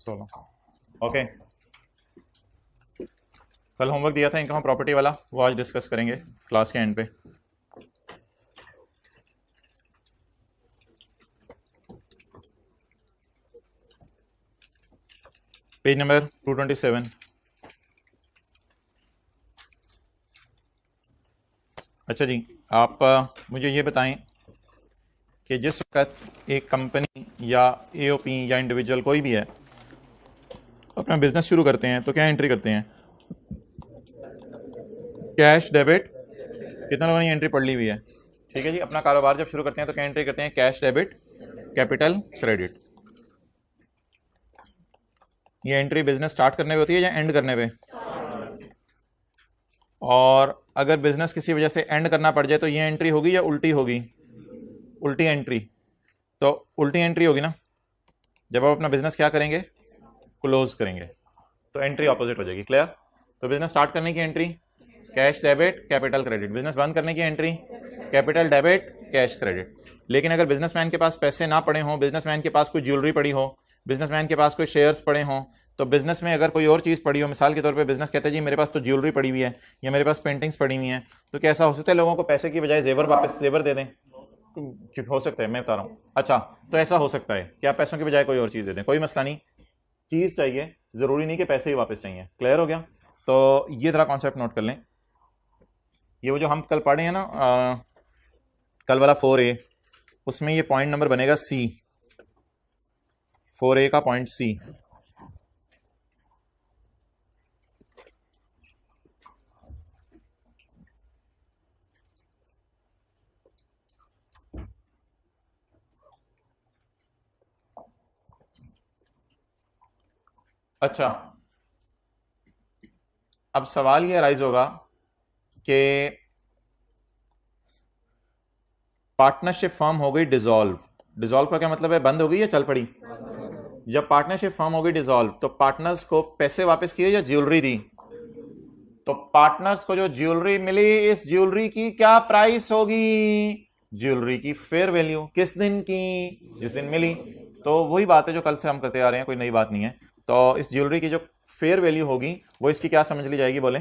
16। Okay, कल homework दिया था इनकम प्रॉपर्टी वाला, वो आज डिस्कस करेंगे क्लास के एंड पे। Page number 227। अच्छा जी, आप मुझे ये बताएं कि जिस वक्त एक कंपनी या एओपी या इंडिविजुअल कोई भी है अपना बिजनेस शुरू करते हैं तो क्या एंट्री करते हैं? Cash debit. कितने लोगों ने एंट्री पढ़ ली हुई है? ठीक है जी, अपना कारोबार जब शुरू करते हैं तो क्या एंट्री करते हैं? Cash debit capital credit. ये एंट्री बिजनेस स्टार्ट करने पे होती है या एंड करने पे? और अगर बिजनेस किसी वजह से एंड करना पड़ जाए तो ये एंट्री होगी या उल्टी होगी? उल्टी एंट्री। तो उल्टी एंट्री होगी ना, जब आप अपना बिजनेस क्या करेंगे? क्लोज करेंगे, तो एंट्री ऑपोजिट हो जाएगी। क्लियर? तो बिजनेस स्टार्ट करने की entry cash debit capital credit, business बंद करने की entry capital debit cash credit. लेकिन अगर बिजनेसमैन के पास पैसे ना पड़े हों, बिजनेसमैन के पास कोई ज्वेलरी पड़ी हो, बिजनेसमैन के पास कोई शेयर्स पड़े हों, तो बिजनेस में अगर कोई और चीज़ पड़ी हो, मिसाल के तौर पे बिजनेस कहते हैं जी मेरे पास तो ज्वेलरी पड़ी हुई है या मेरे पास पेंटिंग्स पड़ी हुई हैं, तो क्या ऐसा हो सकता है लोगों को पैसे की बजाय जेवर वापस जेवर दे दें? हो सकता है, मैं बता रहा हूँ। अच्छा, तो ऐसा हो सकता है कि आप पैसों की बजाय कोई और चीज़ दे दें, कोई मसला नहीं, चीज़ चाहिए, ज़रूरी नहीं कि पैसे ही वापस चाहिए। क्लियर हो गया? तो ये तरह कॉन्सेप्ट नोट कर लें। ये वो जो हम कल पढ़े हैं ना, कल वाला 4A, उसमें ये पॉइंट नंबर बनेगा C, 4A का पॉइंट C। अच्छा, अब सवाल ये राइज होगा कि पार्टनरशिप फर्म हो गई डिसॉल्व। डिसॉल्व का क्या मतलब है? बंद हो गई या चल पड़ी? जब पार्टनरशिप फर्म हो गई डिसॉल्व तो पार्टनर्स को पैसे वापस किए या ज्वेलरी दी? तो पार्टनर्स को जो ज्वेलरी मिली, इस ज्वेलरी की क्या प्राइस होगी? ज्वेलरी की फेयर वैल्यू। किस दिन की? जिस दिन मिली। तो वही बात है जो कल से हम करते आ रहे हैं, कोई नई बात नहीं है। तो इस ज्वेलरी की जो फेयर वैल्यू होगी वो इसकी क्या समझ ली जाएगी? बोले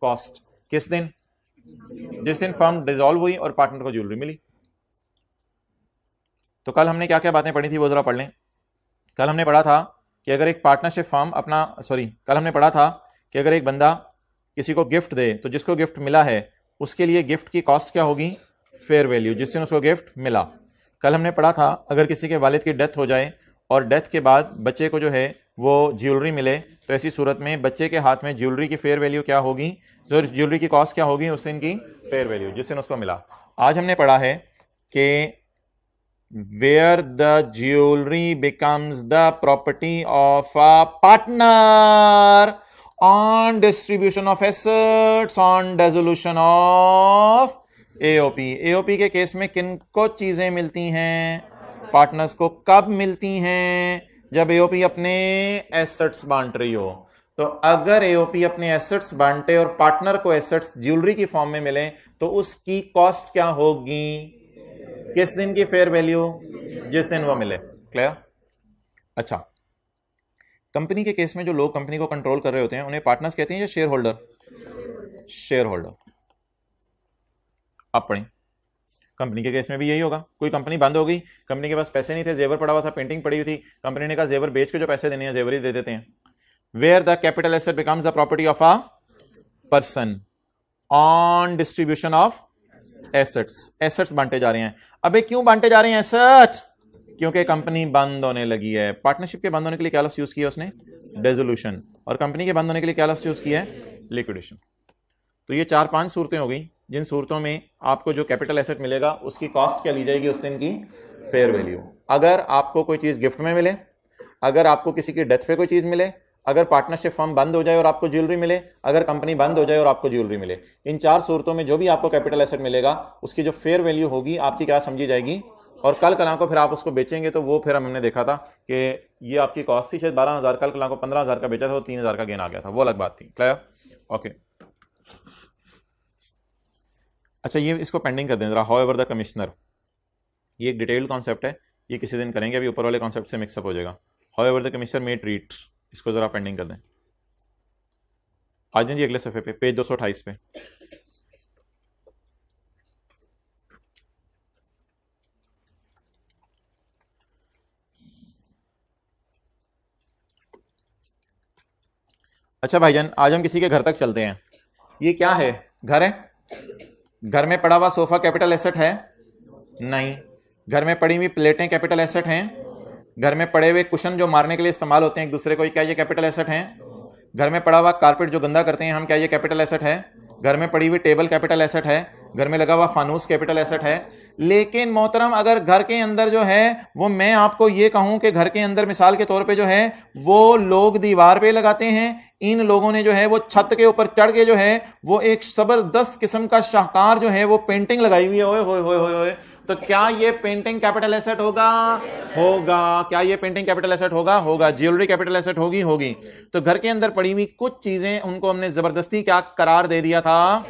कॉस्ट। किस दिन? जिस दिन फर्म डिसॉल्व हुई और पार्टनर को ज्वेलरी मिली। तो कल हमने क्या क्या बातें पढ़ी थी वो जरा पढ़ लें। कल हमने पढ़ा था कि अगर एक पार्टनरशिप फर्म कल हमने पढ़ा था कि अगर एक बंदा किसी को गिफ्ट दे तो जिसको गिफ्ट मिला है उसके लिए गिफ्ट की कॉस्ट क्या होगी? फेयर वैल्यू, जिस दिन उसको गिफ्ट मिला। कल हमने पढ़ा था अगर किसी के वालिद की डेथ हो जाए और डेथ के बाद बच्चे को जो है वो ज्वेलरी मिले, तो ऐसी सूरत में बच्चे के हाथ में ज्वेलरी की फेयर वैल्यू क्या होगी? जो ज्वेलरी की कॉस्ट क्या होगी? उस दिन की फेयर वैल्यू जिस दिन उसको मिला। आज हमने पढ़ा है कि where the jewelry becomes the property of a partner on distribution of assets on dissolution of AOP। AOP के केस में किनको चीजें मिलती हैं? पार्टनर्स को। कब मिलती हैं? जब AOP अपने एसेट्स बांट रही हो। तो अगर AOP अपने एसेट्स बांटे और पार्टनर को एसेट्स ज्वेलरी की फॉर्म में मिले तो उसकी कॉस्ट क्या होगी? किस दिन की फेयर वैल्यू? जिस दिन वो मिले। क्लियर? अच्छा, कंपनी के केस में जो लोग कंपनी को कंट्रोल कर रहे होते हैं उन्हें पार्टनर्स कहते हैं या शेयर होल्डर? Share holder. अब पढ़ें, कंपनी के केस में भी यही होगा। कोई कंपनी बंद हो गई, कंपनी के पास पैसे नहीं थे, जेवर पड़ा हुआ था, पेंटिंग पड़ी हुई थी, कंपनी ने कहा जेवर बेच के जो पैसे देने हैं जेवर ही दे देते हैं। Where the capital asset becomes the property of a person on distribution of assets. Assets बांटे जा रहे हैं। अबे क्यों बांटे जा रहे हैं एसेट्स? क्योंकि कंपनी बंद होने लगी है। पार्टनरशिप के बंद होने के लिए क्या लफ्ज़ यूज किया उसने? डिसोल्यूशन। और कंपनी के बंद होने के लिए क्या लफ्ज़ यूज किया है? लिक्विडेशन। तो ये 4-5 सूरतें हो गई जिन सूरतों में आपको जो कैपिटल एसेट मिलेगा उसकी कॉस्ट क्या ली जाएगी? उस दिन की फेयर वैल्यू। अगर आपको कोई चीज गिफ्ट में मिले, अगर आपको किसी की डेथ पे कोई चीज मिले, अगर पार्टनरशिप फर्म बंद हो जाए और आपको ज्वेलरी मिले, अगर कंपनी बंद हो जाए और आपको ज्वेलरी मिले, इन 4 सूरतों में जो भी आपको कैपिटल एसेट मिलेगा उसकी जो फेयर वैल्यू होगी आपकी क्या समझी जाएगी? और कल कला को फिर आप उसको बेचेंगे तो वो फिर हमने देखा था कि ये आपकी कॉस्ट थी शायद 12,000, कल कला को 15,000 का बेचा था तो 3,000 का गेन आ गया था, वो अलग बात थी। क्लियर? ओके। अच्छा, ये इसको पेंडिंग कर दें जरा। हाउ एवर द कमिश्नर, ये एक डिटेल्ड कॉन्सेप्ट है, ये किसी दिन करेंगे, अभी ऊपर वाले कॉन्सेप्ट से मिक्सअप हो जाएगा। However the commissioner may treat, इसको जरा पेंडिंग कर दें। आ जाए जी अगले सफ़े पे, पेज 228 पे। अच्छा भाईजान, आज हम किसी के घर तक चलते हैं। ये क्या है? घर है। घर में पड़ा हुआ सोफा कैपिटल एसेट है? नहीं। घर में पड़ी हुई प्लेटें कैपिटल एसेट हैं? घर में पड़े हुए कुशन जो मारने के लिए इस्तेमाल होते हैं एक दूसरे को, क्या ये कैपिटल एसेट हैं? घर में पड़ा हुआ कारपेट जो गंदा करते हैं हम, क्या ये कैपिटल एसेट है? घर में पड़ी हुई टेबल कैपिटल एसेट है। घर में लगा हुआ फानूस कैपिटल एसेट है। लेकिन मोहतरम, अगर घर के अंदर जो है वो, मैं आपको ये कहूं कि घर के अंदर मिसाल के तौर पे जो है वो लोग दीवार पे लगाते हैं, इन लोगों ने जो है वो छत के ऊपर चढ़ के जो है वो एक जबरदस्त किस्म का शाहकार जो है वो पेंटिंग लगाई हुई है, ओए होए होए होए, तो क्या ये पेंटिंग कैपिटल एसेट होगा? होगा। क्या ये पेंटिंग कैपिटल एसेट होगा? होगा। ज्वेलरी कैपिटल एसेट होगी? होगी। तो घर के अंदर पड़ी हुई कुछ चीजें, उनको हमने जबरदस्ती क्या करार दे दिया था?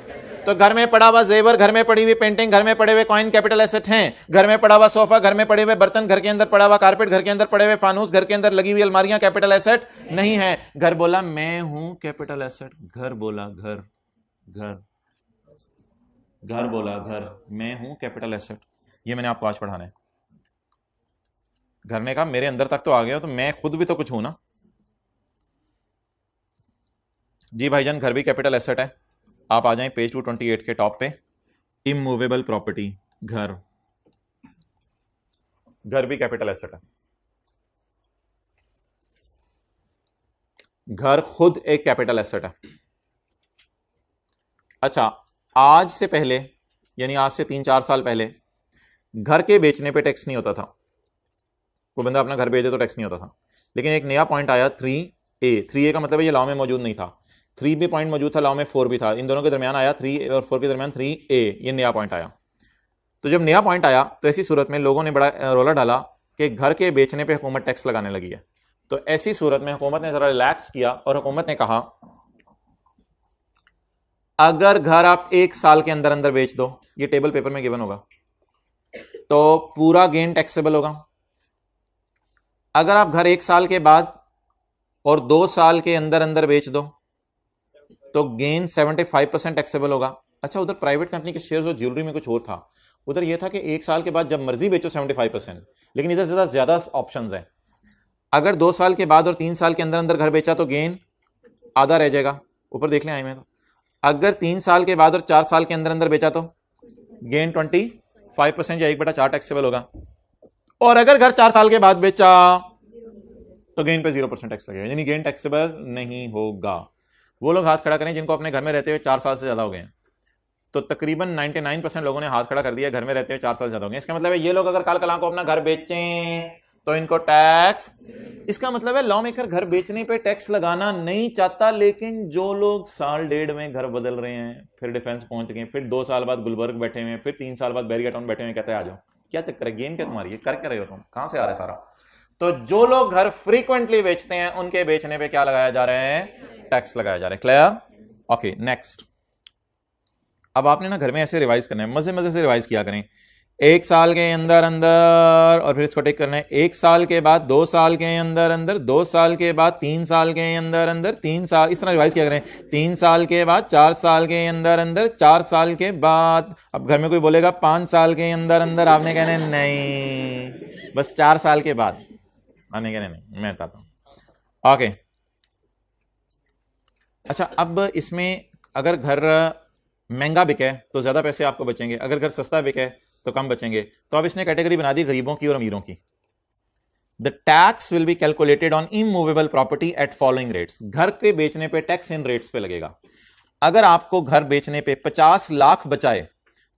तो घर में पड़ा हुआ जेवर, घर में पड़ी हुई पेंटिंग, घर में पड़े हुए कॉइन कैपिटल एसेट हैं। घर में पड़ा हुआ सोफा, घर में पड़े हुए बर्तन, घर के अंदर पड़ा हुआ कारपेट, घर के अंदर पड़े हुए फानूस, घर के अंदर लगी हुई अलमारियां कैपिटल एसेट नहीं है। घर बोला मैं हूं कैपिटल एसेट। घर बोला घर, घर, घर बोला घर, मैं हूं कैपिटल एसेट। ये मैंने आपको आज पढ़ाना है। घर ने कहा मेरे अंदर तक तो आ गया, तो मैं खुद भी तो कुछ हूं ना। जी भाईजान, घर भी कैपिटल एसेट है। आप आ जाएं पेज 228 के टॉप पे, इमूवेबल प्रॉपर्टी, घर। घर भी कैपिटल एसेट है। घर खुद एक कैपिटल एसेट है। अच्छा, आज से पहले, यानी आज से 3-4 साल पहले, घर के बेचने पे टैक्स नहीं होता था। कोई बंदा अपना घर बेचे तो टैक्स नहीं होता था। लेकिन एक नया पॉइंट आया 3A। 3A का मतलब है ये लॉ में मौजूद नहीं था। 3 भी पॉइंट मौजूद था, लॉ में 4 भी था। इन दोनों के दरमियान आया 3 और 4 के दरमियान 3A, ये नया पॉइंट आया। तो जब नया पॉइंट आया तो ऐसी सूरत में लोगों ने बड़ा रोला डाला कि घर के बेचने पे हुकूमत टैक्स लगाने लगी है। तो ऐसी सूरत में हुकूमत ने जरा रिलैक्स किया और हुकूमत ने कहा अगर घर आप 1 साल के अंदर अंदर बेच दो, ये टेबल पेपर में गिवन होगा, तो पूरा गेन टैक्सेबल होगा। अगर आप घर 1 साल के बाद और 2 साल के अंदर अंदर बेच दो तो गेन 75% टैक्सेबल होगा। अच्छा, उधर प्राइवेट कंपनी के शेयर्स और ज्वेलरी में कुछ और था। उधर यह था कि 1 साल के बाद जब मर्जी बेचो 75%, लेकिन इधर ज्यादा ऑप्शंस हैं। अगर 2 साल के बाद और 3 साल के अंदर अंदर घर बेचा तो गेन आधा रह जाएगा। ऊपर देख लें आई में, तो अगर 3 साल के बाद और 4 साल के अंदर अंदर बेचा तो गेन 25% या 1/4 टैक्सेबल होगा। और अगर घर 4 साल के बाद बेचा तो गेन पे 0% टैक्स लगेगा, यानी गेन टैक्सेबल नहीं होगा। वो लोग हाथ खड़ा करें जिनको अपने घर में रहते हुए 4 साल से ज्यादा हो गए हैं। तो तकरीबन 99% लोगों ने हाथ खड़ा कर दिया, घर में रहते हुए 4 साल से ज्यादा हो गए। इसका मतलब है ये लोग अगर कल कल को अपना घर बेचें तो इनको टैक्स, इसका मतलब है लॉ मेकर घर बेचने पे टैक्स लगाना नहीं चाहता। लेकिन जो लोग साल डेढ़ में घर बदल रहे हैं, फिर डिफेंस पहुंच गए, फिर 2 साल बाद गुलबर्ग बैठे हुए, फिर 3 साल बाद बैरिया टाउन बैठे हुए, कहते हैं आ जाओ, क्या चक्कर है, गेम क्या तुम्हारी, कर क्या रहे हो तुम, कहां से आ रहा है सारा। तो जो लोग घर फ्रीक्वेंटली बेचते हैं उनके बेचने पे क्या लगाया जा रहा है? टैक्स लगाया जा रहा है। क्लियर? Okay, next. अब आपने ना घर में ऐसे रिवाइज करना है, मजे मजे से रिवाइज किया करें। 1 साल के अंदर अंदर, और फिर इसको टिक करना है। 1 साल के बाद 2 साल के अंदर अंदर, 2 साल के बाद 3 साल के अंदर अंदर, 3 साल, इस तरह रिवाइज किया करें। 3 साल के बाद 4 साल के अंदर अंदर, 4 साल के बाद, अब घर में कोई बोलेगा 5 साल के अंदर अंदर, आपने कहना नहीं, बस 4 साल के बाद। आने कहने नहीं, मैं बताता हूं। ओके, अच्छा, अब इसमें अगर घर महंगा बिके तो ज्यादा पैसे आपको बचेंगे, अगर घर सस्ता बिके तो कम बचेंगे। तो अब इसने कैटेगरी बना दी गरीबों की और अमीरों की। The tax will be calculated on immovable property eight following rates. घर के बेचने पे टैक्स इन रेट्स पे लगेगा। अगर आपको घर बेचने पे 50 लाख बचाए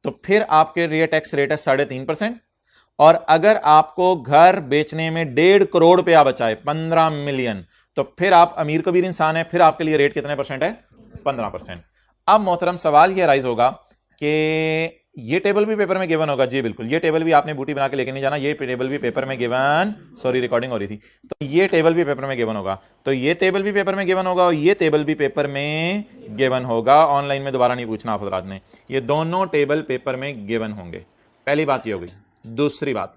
तो फिर आपके लिए टैक्स रेट है 3.5%। और अगर आपको घर बेचने में 1.5 करोड़ रुपया बचाए, 15 मिलियन, तो फिर आप अमीर कबीर इंसान है, फिर आपके लिए रेट कितने परसेंट है? 15%। अब मोहतरम सवाल यह राइज होगा कि ये टेबल भी पेपर में गिवन होगा। जी बिल्कुल, ये टेबल भी आपने बूटी बना के लेके नहीं जाना, ये टेबल भी पेपर में गिवन, सॉरी रिकॉर्डिंग हो रही थी, तो ये टेबल भी पेपर में गिवन होगा, तो ये टेबल भी पेपर में गिवन होगा और ये टेबल भी पेपर में गिवन होगा। ऑनलाइन में दोबारा नहीं पूछना आप हजरात ने, ये दोनों टेबल पेपर में गिवन होंगे। पहली बात ये हो गई। दूसरी बात,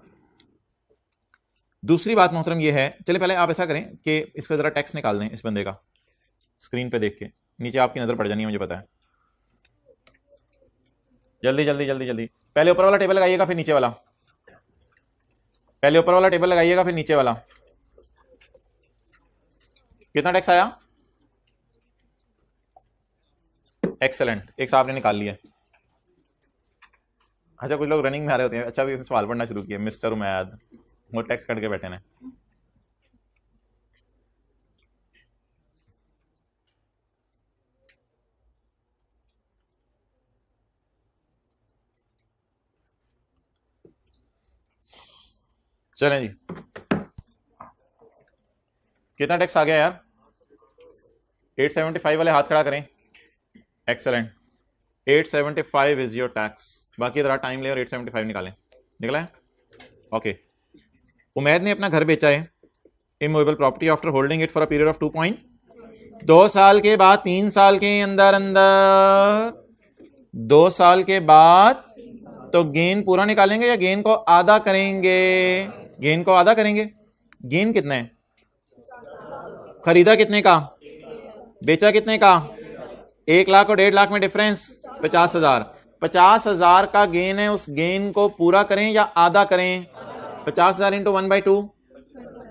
दूसरी बात मोहतरम ये है, चले पहले आप ऐसा करें कि इसका जरा टैक्स निकाल दें इस बंदे का, स्क्रीन पे देख के, नीचे आपकी नजर पड़ जानी है मुझे पता है। जल्दी जल्दी जल्दी जल्दी, पहले ऊपर वाला टेबल लगाइएगा फिर नीचे वाला, पहले ऊपर वाला टेबल लगाइएगा फिर नीचे वाला। कितना टैक्स आया? एक्सेलेंट, एक साहब ने निकाल लिया। अच्छा कुछ लोग रनिंग में आ रहे होते हैं, अच्छा भी सवाल पढ़ना शुरू किया। मिस्टर उमैद वो टैक्स कट के बैठे ने। चलें जी, कितना टैक्स आ गया यार? 875 वाले हाथ खड़ा करें। Excellent, 875 is your tax. बाकी जरा टाइम ले और 875 निकालें। निकला है? ओके। उमैद ने अपना घर बेचा है, immovable property, after holding it for a period of 2 साल के बाद, 3 साल के अंदर अंदर 2 साल के बाद, तो गेन पूरा निकालेंगे या गेन को आधा करेंगे? गेन को आधा करेंगे। गेन कितना है? खरीदा कितने का, बेचा कितने का? 1 लाख और 1.5 लाख में डिफरेंस 50,000। 50,000 का गेन है, उस गेन को पूरा करें या आधा करें? 50,000 into 1/2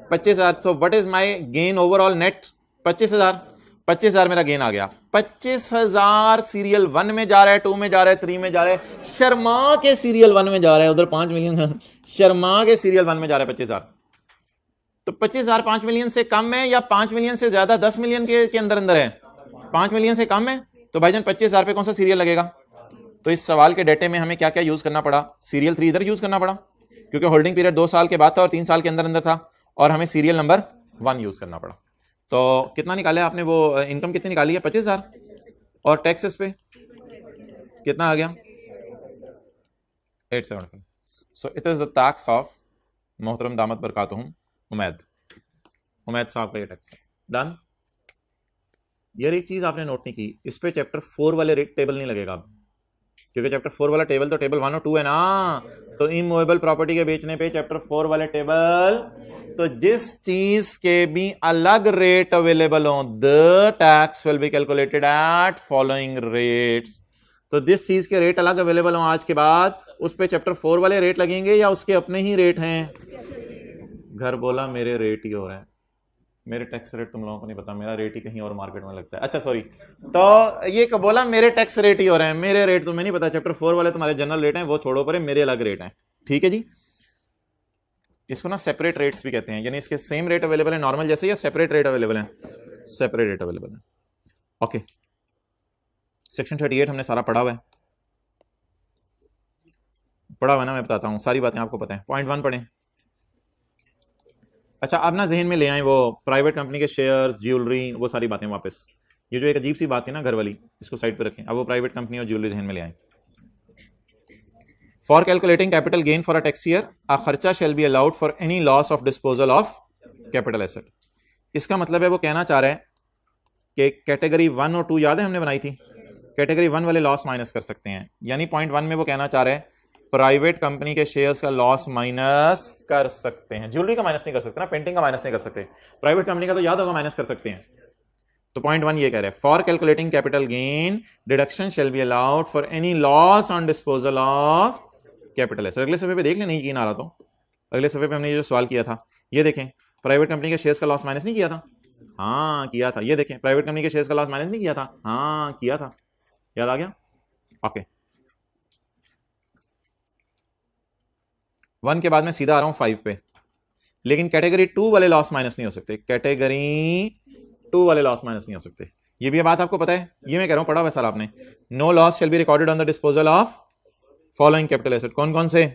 25,000। So what is my gain overall net? 25,000। 25,000 मेरा गेन आ गया। 25,000 सीरियल 1 में जा रहा है, 2 में जा रहा है, 3 में जा रहा है, शर्मा के सीरियल 1 में जा रहा है, उधर 5 मिलियन शर्मा के सीरियल 1 में जा रहा है 25,000। तो 25,000 5 मिलियन से कम है या 5 मिलियन से ज्यादा? 10 मिलियन के अंदर अंदर है, 5 मिलियन से कम है। तो भाईजान 25,000 पे कौन सा सीरियल लगेगा? तो इस सवाल के डेटे में हमें क्या क्या यूज करना पड़ा? सीरियल 3 इधर यूज करना पड़ा क्योंकि होल्डिंग पीरियड 2 साल के बाद था और 3 साल के अंदर अंदर था, और हमें सीरियल नंबर 1 यूज करना पड़ा। तो कितना निकाला आपने? वो इनकम कितनी निकाली है? 25,000। और टैक्सेस पे कितना आ गया? 875। So it is the tax of मोहतरम दामत बरकातुहुम उमैद साहब का ये टैक्स। डन। यार एक चीज आपने नोट नहीं की, इस पे चैप्टर 4 वाले रेट टेबल नहीं लगेगा अब, क्योंकि चैप्टर 4 वाला टेबल तो टेबल 1 और 2 है ना। तो इमूवेबल प्रॉपर्टी के बेचने पे चैप्टर 4 वाले टेबल, तो जिस चीज के भी अलग रेट अवेलेबल हो, the tax will be calculated at following rates. तो जिस चीज के रेट अलग अवेलेबल हो आज के बाद, उस पे चैप्टर 4 वाले रेट लगेंगे या उसके अपने ही रेट हैं? घर बोला मेरे रेट ही हो रहे हैं, मेरे टैक्स रेट तुम लोगों को नहीं पता, मेरा रेट ही कहीं और मार्केट में लगता है। अच्छा सॉरी, तो ये बोला मेरे टैक्स रेट ही हो रहे हैं, मेरे रेट तुम्हें नहीं पता। चैप्टर 4 वाले तुम्हारे जनरल रेट हैं, वो छोड़ो परे, मेरे अलग रेट हैं। ठीक है जी। इसको ना सेपरेट रेट्स भी कहते हैं, यानी इसके सेम रेट अवेलेबल है नॉर्मल जैसे, या सेपरेट रेट अवेलेबल है? सेपरेट रेट अवेलेबल है। ओके, सेक्शन 38 हमने सारा पढ़ा हुआ है, ना, मैं बताता हूं, सारी बातें आपको पता है। पॉइंट 1 पढ़ें। अच्छा, आप ना जहन में ले आए वो प्राइवेट कंपनी के शेयर्स, ज्वेलरी, वो सारी बातें वापस। ये जो एक अजीब सी बात है ना घर वाली, इसको साइड पे रखें। अब वो प्राइवेट कंपनी और ज्वेलरी जहन में ले आए। For calculating capital gain for a tax year, a खर्चा shall be allowed for any loss of disposal of capital asset. इसका मतलब है वो कहना चाह रहा है कि कैटेगरी 1 और 2 याद है हमने बनाई थी, कैटेगरी 1 वाले लॉस माइनस कर सकते हैं। यानी पॉइंट 1 में वो कहना चाह रहा है प्राइवेट कंपनी के शेयर्स का लॉस माइनस कर सकते हैं, ज्वेलरी का माइनस नहीं कर सकते ना, पेंटिंग का माइनस नहीं कर सकते, प्राइवेट कंपनी का तो याद होगा माइनस कर सकते हैं। तो पॉइंट 1 ये कह रहे हैं, for calculating capital gain deduction shall be allowed for any loss on disposal of capital asset. अगले सफे पे देख लें, नहीं यकीन आ रहा तो अगले सफे पे हमने ये जो सवाल किया था, ये देखें, प्राइवेट कंपनी के शेयर्स का लॉस माइनस नहीं किया था? हाँ किया था। ये देखें, प्राइवेट कंपनी के शेयर्स का लॉस माइनस नहीं किया था? हाँ किया था। याद आ गया? ओके। 1 के बाद मैं सीधा आ रहा हूं 5 पे, लेकिन कैटेगरी 2 वाले लॉस माइनस नहीं हो सकते, कैटेगरी 2 वाले लॉस माइनस नहीं हो सकते। ये भी बात आपको पता है, ये मैं कह रहा हूं, पढ़ा हुआ साल आपने। No loss shall be recorded on the disposal of following capital asset. कौन कौन से?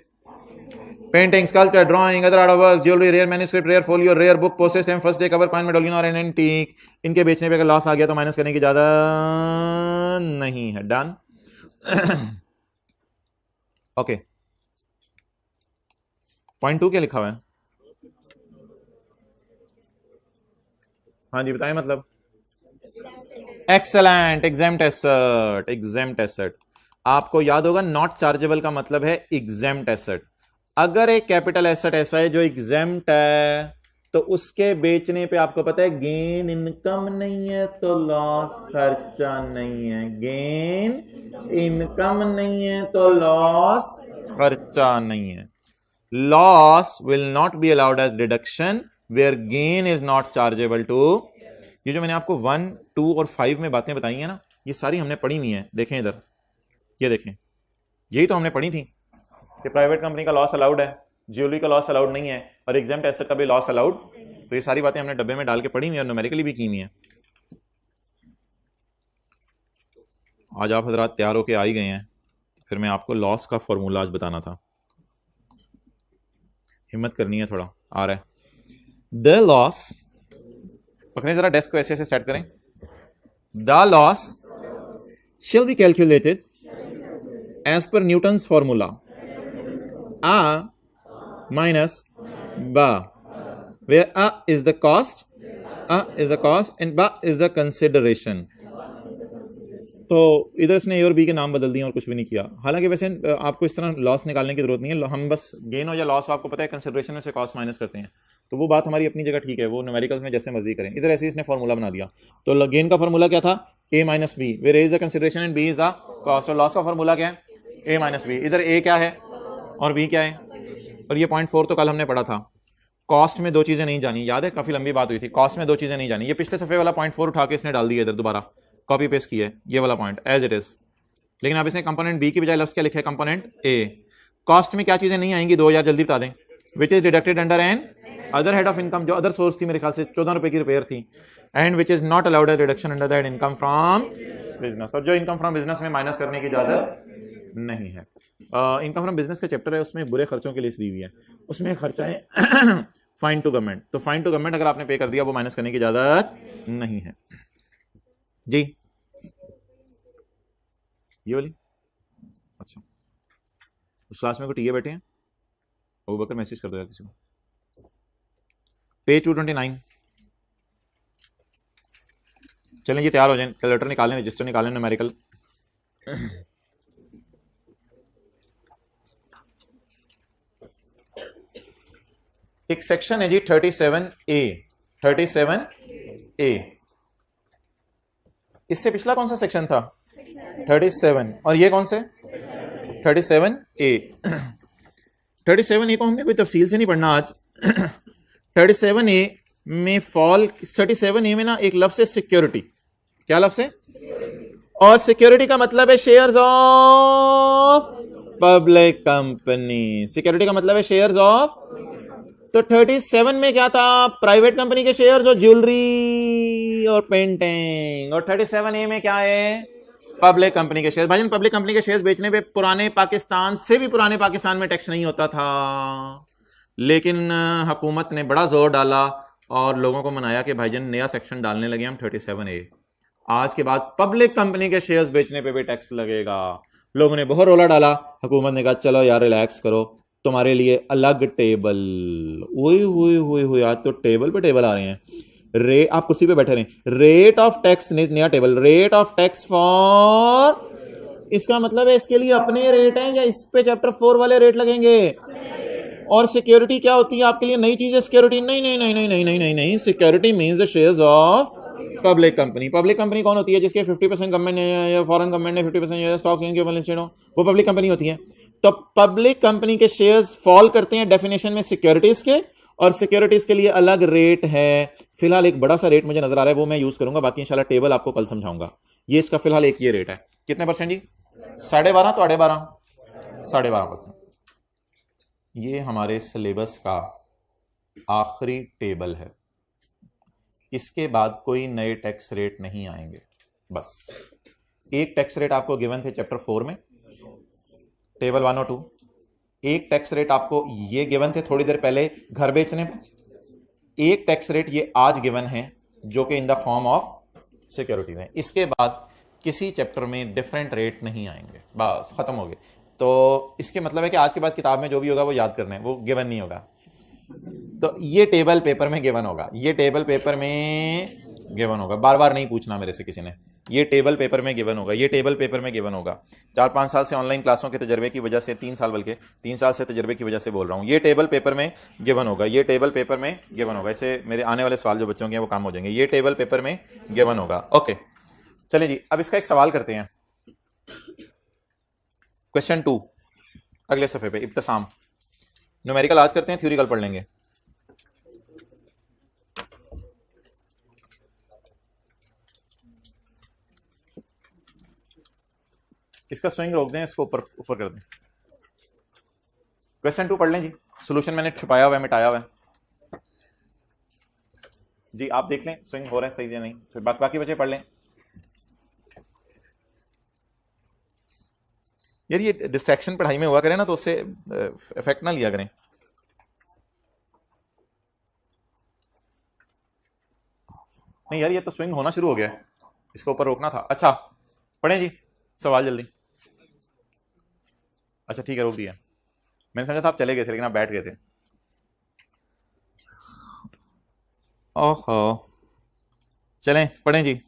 Painting, sculpture, drawing, other art work, jewellery, rare manuscript, rare folio, rare book, postage stamp, first day cover, coin, medallion और antique. इनके बेचने पे अगर loss आ गया तो माइनस करने की ज्यादा नहीं है। डन। ओके, पॉइंट 2 क्या लिखा हुआ है? हाँ जी बताएं। मतलब excellent, exempt asset. Exempt asset आपको याद होगा, नॉट चार्जेबल का मतलब है एग्जेम्प्ट एसेट। अगर एक कैपिटल एसेट ऐसा है जो एग्जेम्प्ट है तो उसके बेचने पे आपको पता है गेन इनकम नहीं है तो लॉस खर्चा नहीं है, गेन इनकम नहीं है तो लॉस खर्चा नहीं है। Loss will not be allowed as deduction where gain is not chargeable to. ये जो मैंने आपको 1, 2 और 5 में बातें बताई हैं ना, ये सारी हमने पढ़ी हुई हैं। देखें इधर, ये देखें, यही तो हमने पढ़ी थी कि प्राइवेट कंपनी का लॉस अलाउड है, ज्वेलरी का लॉस अलाउड नहीं है, और एग्जाम्प्ट एसेट का भी लॉस अलाउड। तो ये सारी बातें हमने डब्बे में डाल के पढ़ी हुई और न्यूमेरिकली भी की हुई हैं। आज आप हजरात तैयार होके आ ही गए हैं, फिर मैं आपको लॉस का फॉर्मूला आज बताना था। हिम्मत करनी है थोड़ा, आ रहा है। द लॉस, पकड़े जरा डेस्क को, ऐसे ऐसे सेट करें। The loss shall be calculated as per Newton's formula A minus B, where A is the cost, and B is the consideration. तो इधर इसने ए और बी के नाम बदल दिए और कुछ भी नहीं किया। हालांकि वैसे आपको इस तरह लॉस निकालने की जरूरत नहीं है, हम बस गेन हो या लॉस आपको पता है कंसिडरेशन में से कॉस्ट माइनस करते हैं, तो वो बात हमारी अपनी जगह ठीक है, वो न्यूमेरिकल्स में जैसे मर्जी करें। इधर ऐसे इसने फॉर्मूला बना दिया। तो गेन का फॉर्मूला क्या था? A minus B, where A is the consideration and B is the cost. और लॉस का फॉर्मूला क्या है? A minus B. इधर ए क्या है और बी क्या है? और ये पॉइंट 4 तो कल हमने पढ़ा था, कॉस्ट में दो चीजें नहीं जानी, याद है? काफी लंबी बात हुई थी, कॉस्ट में दो चीजें नहीं जानी। ये पिछले सफे वाला पॉइंट 4 उठा के इसने डाल दिया इधर, दोबारा कॉपी पेस्ट किया है ये वाला पॉइंट एज इट इज, लेकिन अब इसने कंपोनेंट बी की बजाय लफ्ज क्या लिखा है? कंपोनेंट ए। कॉस्ट में क्या चीजें नहीं आएंगी? 2000 जल्दी बता दें। Which is deducted under another head of income, जो अदर सोर्स थी मेरे ख्याल से 14 रुपए की रिपेयर थी, and which is not allowed as reduction under that income from business, और जो इनकम फ्रॉम बिजनेस में माइनस करने की इजाजत नहीं है। इनकम फ्रॉम बिजनेस का चैप्टर है, उसमें बुरे खर्चों की लिस्ट दी हुई है, उसमें खर्चा है फाइन टू गवर्नमेंट। तो फाइन टू गवर्नमेंट अगर आपने पे कर दिया वो माइनस करने की इजाजत नहीं है जी। ये वाली अच्छा, उस क्लास में कोई टीए बैठे हैं? अबू बकर मैसेज कर दो यार किसी को। पेज 229। चलें ये तैयार हो जाए, कैलकुलेटर निकालें, रजिस्टर निकालें, न्यूमेरिकल। एक सेक्शन है जी 37A। 37A, इससे पिछला कौन सा सेक्शन था? 37, और ये कौन से? 37A। 37A को हमने कोई तफसील से नहीं पढ़ना आज। 37A में फॉल, 37A में ना एक लफ्ज़ है सिक्योरिटी। क्या लफ्ज़ है? और सिक्योरिटी का मतलब है shares of public company. Security का मतलब है शेयर्स ऑफ। तो 37 में क्या था? प्राइवेट कंपनी के शेयर्स और ज्वेलरी और पेंटिंग। और 37A में क्या है? पब्लिक कंपनी के शेयर। भाईजान पब्लिक कंपनी के शेयर्स बेचने पे पुराने पाकिस्तान से भी पुराने पाकिस्तान में टैक्स नहीं होता था, लेकिन हुकूमत ने बड़ा जोर डाला और लोगों को मनाया कि भाईजान नया सेक्शन डालने लगे हम 37A। आज के बाद पब्लिक कंपनी के शेयर्स बेचने पे भी टैक्स लगेगा। लोगों ने बहुत रोला डाला, हुकूमत ने कहा चलो यार रिलैक्स करो, तुम्हारे लिए अलग टेबल। हुई आज तो टेबल पे टेबल आ रहे हैं। आप कुर्सी पे बैठे रहे। रेट ऑफ टैक्स, नया table, rate of tax for, इसका मतलब है इसके लिए अपने रेट हैं या इस पे चैप्टर 4 वाले रेट लगेंगे। और सिक्योरिटी क्या होती है आपके लिए? नई चीज है सिक्योरिटी? नहीं नहीं नहीं नहीं नहीं नहीं नहीं नहीं, security means the shares of public company. Public company कौन होती है? जिसके 50% गवर्नमेंट ने या फॉरेन गवर्नमेंट ने 50% स्टॉक्स इनके ऊपर लिस्टेड हो, वो पब्लिक कंपनी होती है। तो पब्लिक कंपनी के शेयर्स फॉल करते हैं डेफिनेशन में सिक्योरिटीज के, और सिक्योरिटीज के लिए अलग रेट है। फिलहाल एक बड़ा सा रेट मुझे नजर आ रहा है, वो मैं यूज करूंगा, बाकी इंशाल्लाह टेबल आपको कल समझाऊंगा। ये इसका फिलहाल एक ये रेट है। कितने परसेंट जी? 12.5 तो 12.5%। ये हमारे सिलेबस का आखिरी टेबल है, इसके बाद कोई नए टैक्स रेट नहीं आएंगे। बस एक टैक्स रेट आपको गिवन थे चैप्टर 4 में, टेबल 102। एक टैक्स रेट आपको ये गिवन थे थोड़ी देर पहले घर बेचने पे। एक टैक्स रेट ये आज गिवन है जो कि in the form of securities है। इसके बाद किसी चैप्टर में डिफरेंट रेट नहीं आएंगे, बस खत्म हो गए। तो इसके मतलब है कि आज के बाद किताब में जो भी होगा वो याद करना है, वो गिवन नहीं होगा। तो ये टेबल पेपर में गिवन होगा, ये टेबल पेपर में गिवन होगा। बार बार नहीं पूछना मेरे से किसी ने, ये टेबल पेपर में गिवन होगा, ये टेबल पेपर में गिवन होगा। 4-5 साल से ऑनलाइन क्लासों के तजर्बे की वजह से, 3 साल बल्कि 3 साल से तजर्बे की वजह से बोल रहा हूँ, ये टेबल पेपर में गिवन होगा, ये टेबल पेपर में गिवन होगा। इससे मेरे आने वाले सवाल जो बच्चों के हैं वो काम हो जाएंगे। ये टेबल पेपर में गिवन होगा। ओके चलिए जी, अब इसका एक सवाल करते हैं। क्वेश्चन 2 अगले सफ़े पे, इब्तिसाम। न्यूमेरिकल आज करते हैं, थ्योरी कल पढ़ लेंगे। इसका स्विंग रोक दें, इसको ऊपर ऊपर कर दें। क्वेश्चन 2 पढ़ लें जी। सॉल्यूशन मैंने छुपाया हुआ है, मिटाया हुआ है जी, आप देख लें स्विंग हो रहा है सही या नहीं, फिर बाकी बच्चे पढ़ लें। यार ये डिस्ट्रैक्शन पढ़ाई में हुआ करें ना, तो उससे इफेक्ट ना लिया करें। नहीं यार, ये तो स्विंग होना शुरू हो गया है, इसको ऊपर रोकना था। अच्छा पढ़ें जी सवाल जल्दी। अच्छा ठीक है, रोक दिया। मैंने समझा था आप चले गए थे, लेकिन आप बैठ गए थे। ओहो, चलें पढ़ें जी।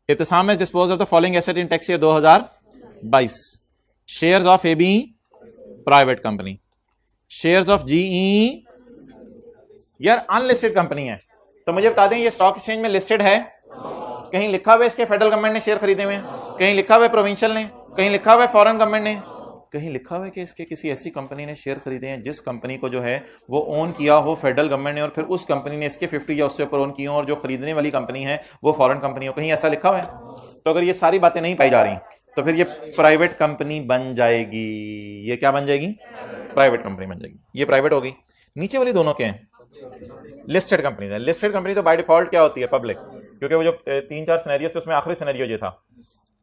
इब्तिसाम has disposed of the following asset in tax year 2022. Shares of AB private company, shares of GE यार अनलिस्टेड कंपनी है, तो मुझे बता दें ये स्टॉक एक्सचेंज में लिस्टेड है? कहीं लिखा हुआ है इसके फेडरल गवर्नमेंट ने शेयर खरीदे हुए हैं, कहीं लिखा हुआ है प्रोविंशियल ने, कहीं लिखा हुआ है फॉरेन गवर्नमेंट ने, कहीं लिखा हुआ है कि इसके किसी ऐसी कंपनी ने शेयर खरीदे हैं जिस कंपनी को जो है वो ओन किया हो फेडरल गवर्नमेंट ने, और फिर उस कंपनी ने इसके 50 या उससे ऊपर ओन किए हो, और जो खरीदने वाली कंपनी है वो फॉरेन कंपनी हो, कहीं ऐसा लिखा हुआ है? तो अगर ये सारी बातें नहीं पाई जा रही तो फिर ये प्राइवेट कंपनी बन जाएगी। ये क्या बन जाएगी? प्राइवेट कंपनी बन जाएगी। ये प्राइवेट होगी। नीचे वाली दोनों क्या है? लिस्टेड कंपनी है। लिस्टेड कंपनी तो बाय डिफॉल्ट क्या होती है? पब्लिक, क्योंकि वो जो 3-4 सिनेरियो थे उसमें आखिरी सिनेरियो ये था।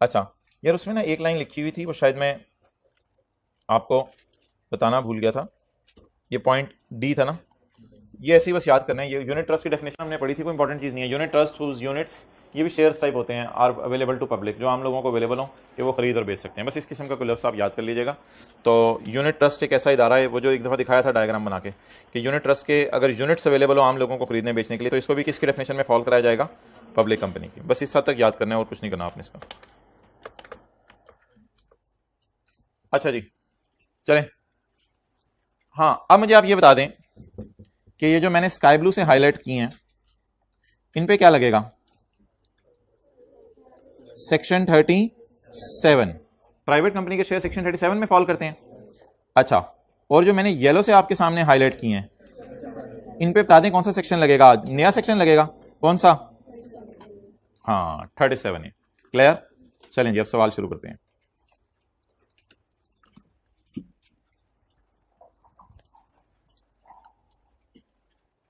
अच्छा यार उसमें ना एक लाइन लिखी हुई थी, वो शायद मैं आपको बताना भूल गया था, ये पॉइंट डी था ना, ये ऐसी बस याद करना है। ये यूनिट ट्रस्ट की डेफिनेशन हमने पढ़ी थी, कोई इंपॉर्टेंट चीज़ नहीं है। यूनिट ट्रस्ट हुज यूनिट्स, ये भी शेयर्स टाइप होते हैं, आर अवेलेबल टू पब्लिक, जो आम लोगों को अवेलेबल हो कि वो खरीद और बेच सकते हैं। बस इस किस्म का कोई लफ्ज़ आप याद कर लीजिएगा। तो यूनिट ट्रस्ट एक ऐसा इदारा है, वो जो एक दफ़ा दिखाया था डायग्राम बना के, कि यूनिट ट्रस्ट के अगर यूनिट्स अवेलेबल हो आम लोगों को खरीदने बेचने के लिए, तो इसको भी किसकी डेफिनेशन में फॉलो कराया जाएगा? पब्लिक कंपनी की। बस इस हद तक याद करना है और कुछ नहीं करना आपने इसका। अच्छा जी चलें। हाँ अब मुझे आप ये बता दें कि ये जो मैंने स्काई ब्लू से हाईलाइट की हैं इन पे क्या लगेगा? सेक्शन 37, प्राइवेट कंपनी के शेयर सेक्शन 37 में फॉल करते हैं। अच्छा, और जो मैंने येलो से आपके सामने हाईलाइट किए हैं इन पे बता दें कौन सा सेक्शन लगेगा? आज नया सेक्शन लगेगा, कौन सा? हाँ 37 है। क्लियर? चलें जी अब सवाल शुरू करते हैं।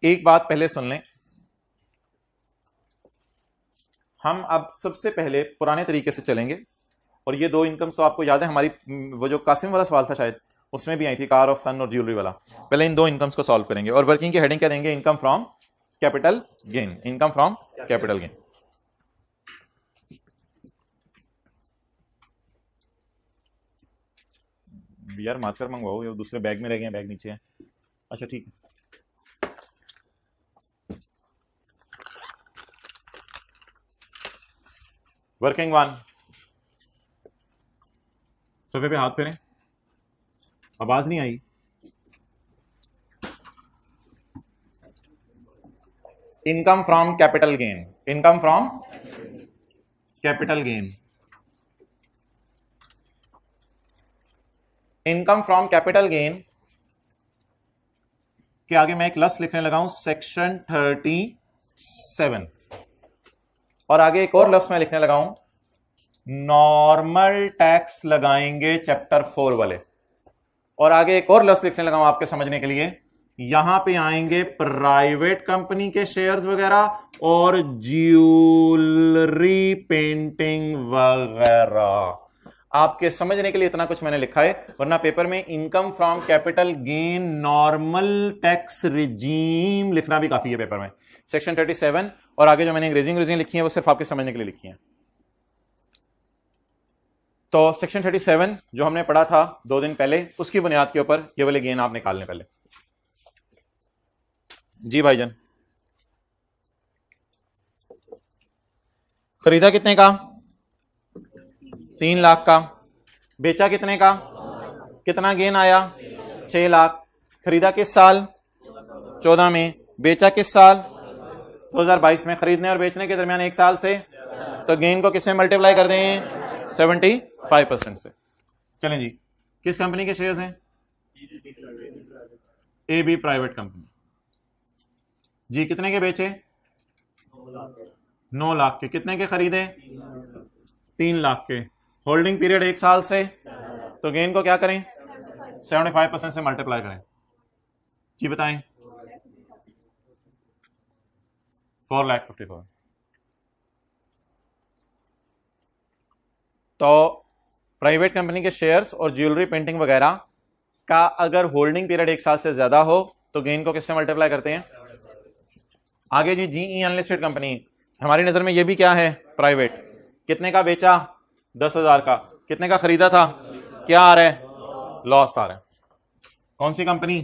एक बात पहले सुन लें, हम अब सबसे पहले पुराने तरीके से चलेंगे, और ये दो इनकम्स तो आपको याद है हमारी, वो जो कासिम वाला सवाल था शायद उसमें भी आई थी, कार ऑफ सन और ज्वेलरी वाला। पहले इन दो इनकम्स को सॉल्व करेंगे, और वर्किंग की हेडिंग क्या देंगे? Income from capital gain. Income from capital gain. यार मार्कर मंगवाओ, ये दूसरे बैग में रह गए, बैग नीचे है। अच्छा ठीक है। वर्किंग वन, सोफे पे हाथ फेरें। आवाज नहीं आई। Income from capital gain. Income from capital gain. Income from capital gain के आगे मैं एक लफ्ज लिखने लगा हूं, सेक्शन 37, और आगे एक और लफ्ज मैं लिखने लगा हूं, नॉर्मल टैक्स लगाएंगे चैप्टर 4 वाले, और आगे एक और लफ्ज लिखने लगा हूं आपके समझने के लिए, यहां पे आएंगे प्राइवेट कंपनी के शेयर्स वगैरह और ज्वेलरी पेंटिंग वगैरह। आपके समझने के लिए इतना कुछ मैंने लिखा है, वरना पेपर में income from capital gain normal tax regime लिखना भी काफी है पेपर में। सेक्शन 37 और आगे जो मैंने अंग्रेजी लिखी है वो सिर्फ आपके समझने के लिए लिखी है। तो सेक्शन 37 जो हमने पढ़ा था 2 दिन पहले, उसकी बुनियाद के ऊपर ये वाले गेन आप निकालने पहले। जी भाईजान। खरीदा कितने का? 3 लाख का। बेचा कितने का? कितना गेन आया? 6 लाख। खरीदा किस साल? 14 में। बेचा किस साल? 2022 में। खरीदने और बेचने के दरमियान 1 साल से, तो गेन को किससे मल्टीप्लाई कर दें? 75% से। चलें जी, किस कंपनी के शेयर्स हैं? ए बी प्राइवेट कंपनी जी। कितने के बेचे? 9 लाख के। कितने के खरीदे? 3 लाख के। होल्डिंग पीरियड 1 साल से, तो गेन को क्या करें? 75% से मल्टीप्लाई करें जी। बताएं। 4,54,000। तो प्राइवेट कंपनी के शेयर्स और ज्वेलरी पेंटिंग वगैरह का अगर होल्डिंग पीरियड 1 साल से ज्यादा हो तो गेन को किससे मल्टीप्लाई करते हैं? आगे जी, जीई अनलिस्टेड कंपनी, हमारी नजर में ये भी क्या है? प्राइवेट। कितने का बेचा? 10,000 का। कितने का खरीदा था? क्या आ रहा है? लॉस आ रहा है। कौन सी कंपनी?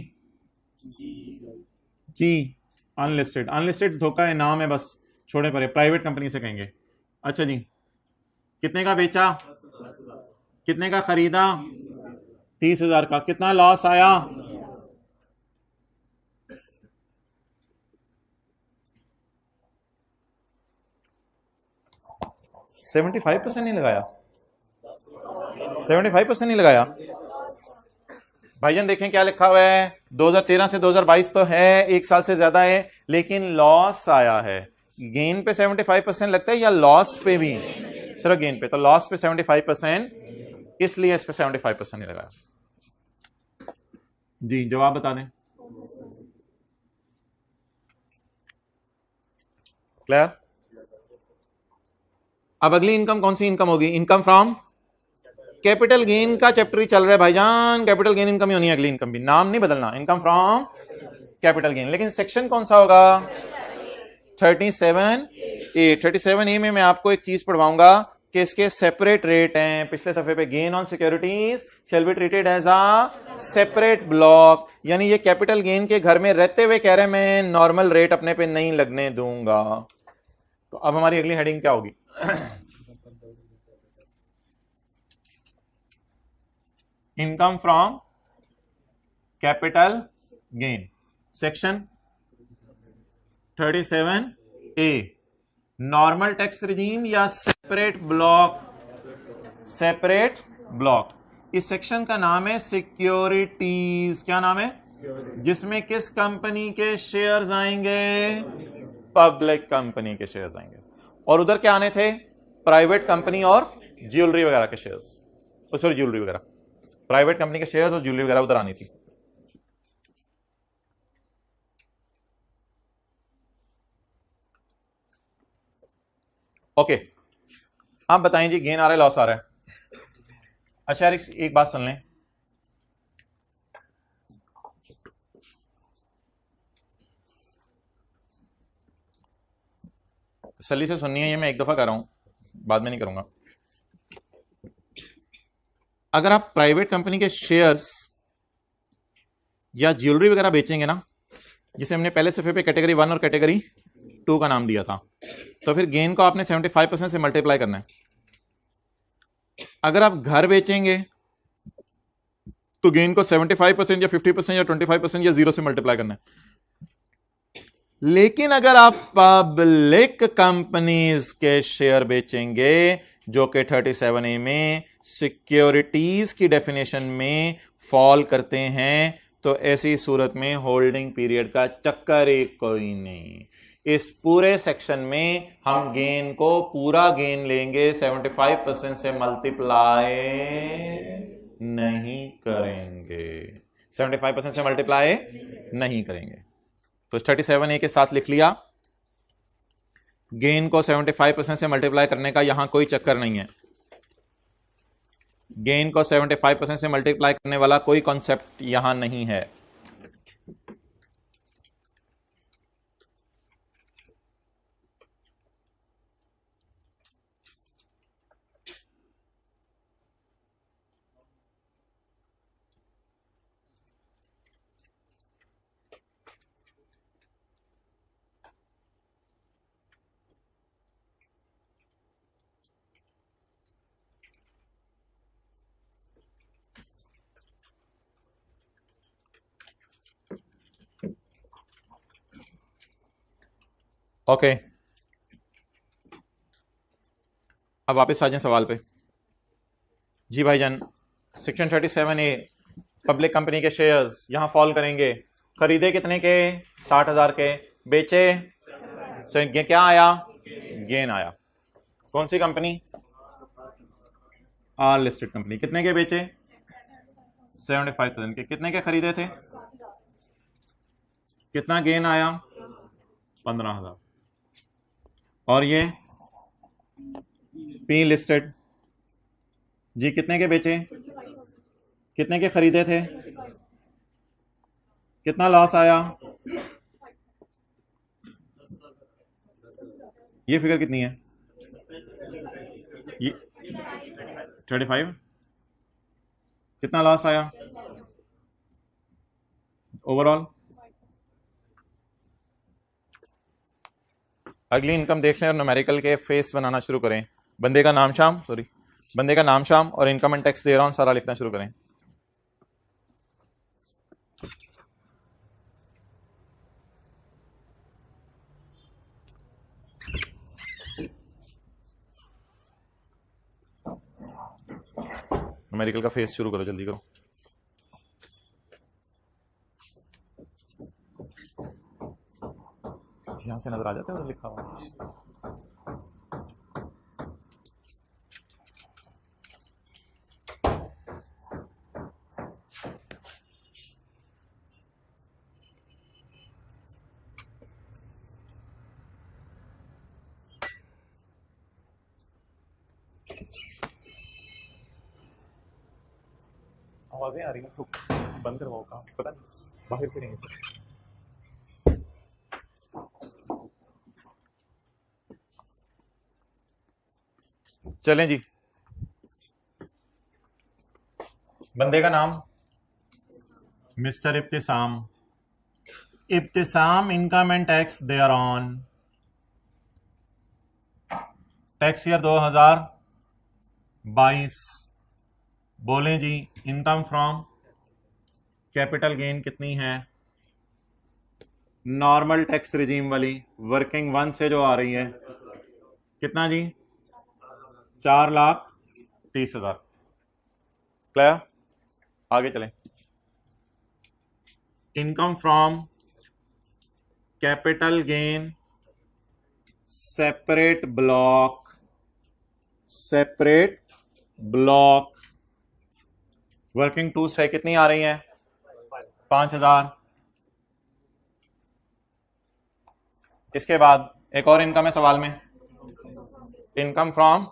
जी अनलिस्टेड। अनलिस्टेड धोखा है, नाम है बस, छोड़े परे, प्राइवेट कंपनी से कहेंगे। अच्छा जी, कितने का बेचा? कितने का खरीदा? 30,000 का। कितना लॉस आया? 75% नहीं लगाया? 75% नहीं लगाया? भाईजान देखें क्या लिखा हुआ है, 2013 से 2022 तो है, 1 साल से ज्यादा है, लेकिन लॉस आया है। गेन पे 75% लगता है या लॉस पे भी? सिर्फ गेन पे। तो लॉस पे 75%, इसलिए इस पे 75% नहीं लगाया जी। जवाब बता दें। क्लियर? अब अगली इनकम कौन सी इनकम होगी? इनकम फ्रॉम कैपिटल गेन का चैप्टर ही चल रहा है भाईजान। कैपिटल गेन इनकम ही होनी है अगली इनकम भी, नाम नहीं बदलना। Income from capital gain. लेकिन सेक्शन कौन सा होगा? 37A। 37A में मैं आपको एक चीज पढ़वाऊंगा कि इसके सेपरेट रेट हैं। पिछले सफे पे, gain on securities shall be treated as a separate block, यानी ये कैपिटल गेन के घर में रहते हुए कह रहे मैं नॉर्मल रेट अपने पे नहीं लगने दूंगा। तो अब हमारी अगली हेडिंग क्या होगी? Income from capital gain, section 37A। Normal tax regime या सेपरेट ब्लॉक? Separate block. इस सेक्शन का नाम है सिक्योरिटीज। क्या नाम है? जिसमें किस कंपनी के शेयर्स आएंगे? पब्लिक कंपनी के शेयर्स आएंगे। और उधर क्या आने थे? प्राइवेट कंपनी और ज्वेलरी वगैरह के शेयर्स। सॉरी, ज्वेलरी वगैरह, प्राइवेट कंपनी के शेयर्स और ज्वेलरी वगैरह उधर आनी थी। ओके, आप बताएं जी, गेन आ रहा है लॉस आ रहा है? अच्छा यार, एक बात सुन लें, तसल्ली से सुननी है, ये मैं एक दफा कर रहा हूं, बाद में नहीं करूंगा। अगर आप प्राइवेट कंपनी के शेयर्स या ज्वेलरी वगैरह बेचेंगे ना, जिसे हमने पहले सफे पे कैटेगरी 1 और कैटेगरी 2 का नाम दिया था, तो फिर गेन को आपने 75% से मल्टीप्लाई करना है। अगर आप घर बेचेंगे तो गेन को 75% या 50% या 25% या 0 से मल्टीप्लाई करना है। लेकिन अगर आप पब्लिक कंपनीज के शेयर बेचेंगे, जो कि 37A में सिक्योरिटीज की डेफिनेशन में फॉल करते हैं, तो ऐसी सूरत में होल्डिंग पीरियड का चक्कर एक कोई नहीं। इस पूरे सेक्शन में हम गेन को पूरा गेन लेंगे, 75% से मल्टीप्लाई नहीं करेंगे। 75% से मल्टीप्लाई नहीं करेंगे। तो 37A के साथ लिख लिया, गेन को 75% से मल्टीप्लाई करने का यहां कोई चक्कर नहीं है। गेन को 75% से मल्टीप्लाई करने वाला कोई कॉन्सेप्ट यहां नहीं है। ओके, अब वापस आ जाएं सवाल पे। जी भाईजान, सेक्शन 37A, पब्लिक कंपनी के शेयर्स यहां फॉल करेंगे। खरीदे कितने के? 60,000 के। बेचे से क्या आया? गेन आया। कौन सी कंपनी? आर लिस्टेड कंपनी। कितने के बेचे? 75,000 के। कितने के खरीदे थे? कितना गेन आया? 15,000। और ये पी लिस्टेड जी, कितने के बेचे? कितने के खरीदे थे? कितना लॉस आया? ये फिगर कितनी है? ये 35। कितना लॉस आया ओवरऑल? अगली इनकम देख लें और न्यूमेरिकल के फेस बनाना शुरू करें। बंदे का नाम शाम बंदे का नाम शाम और इनकम एंड टैक्स दे रहा हूं, सारा लिखना शुरू करें। न्यूमेरिकल का फेस शुरू करो, जल्दी करो। यहां से नजर आ जाता है लिखा हुआ। आवाजें आ रही हैं, बंद करवाओ काम, पता नहीं बाहर से नहीं सर। चलें जी, बंदे का नाम mister Ibtisam. Ibtisam, income and tax thereon tax year 2022। बोलें जी, इनकम फ्रॉम कैपिटल गेन कितनी है? नॉर्मल टैक्स रिजीम वाली वर्किंग 1 से जो आ रही है, कितना जी? 4,30,000। क्लियर? आगे चलें। Income from capital gain separate block working 2 से कितनी आ रही है? 5,000। इसके बाद एक और इनकम है सवाल में, income from,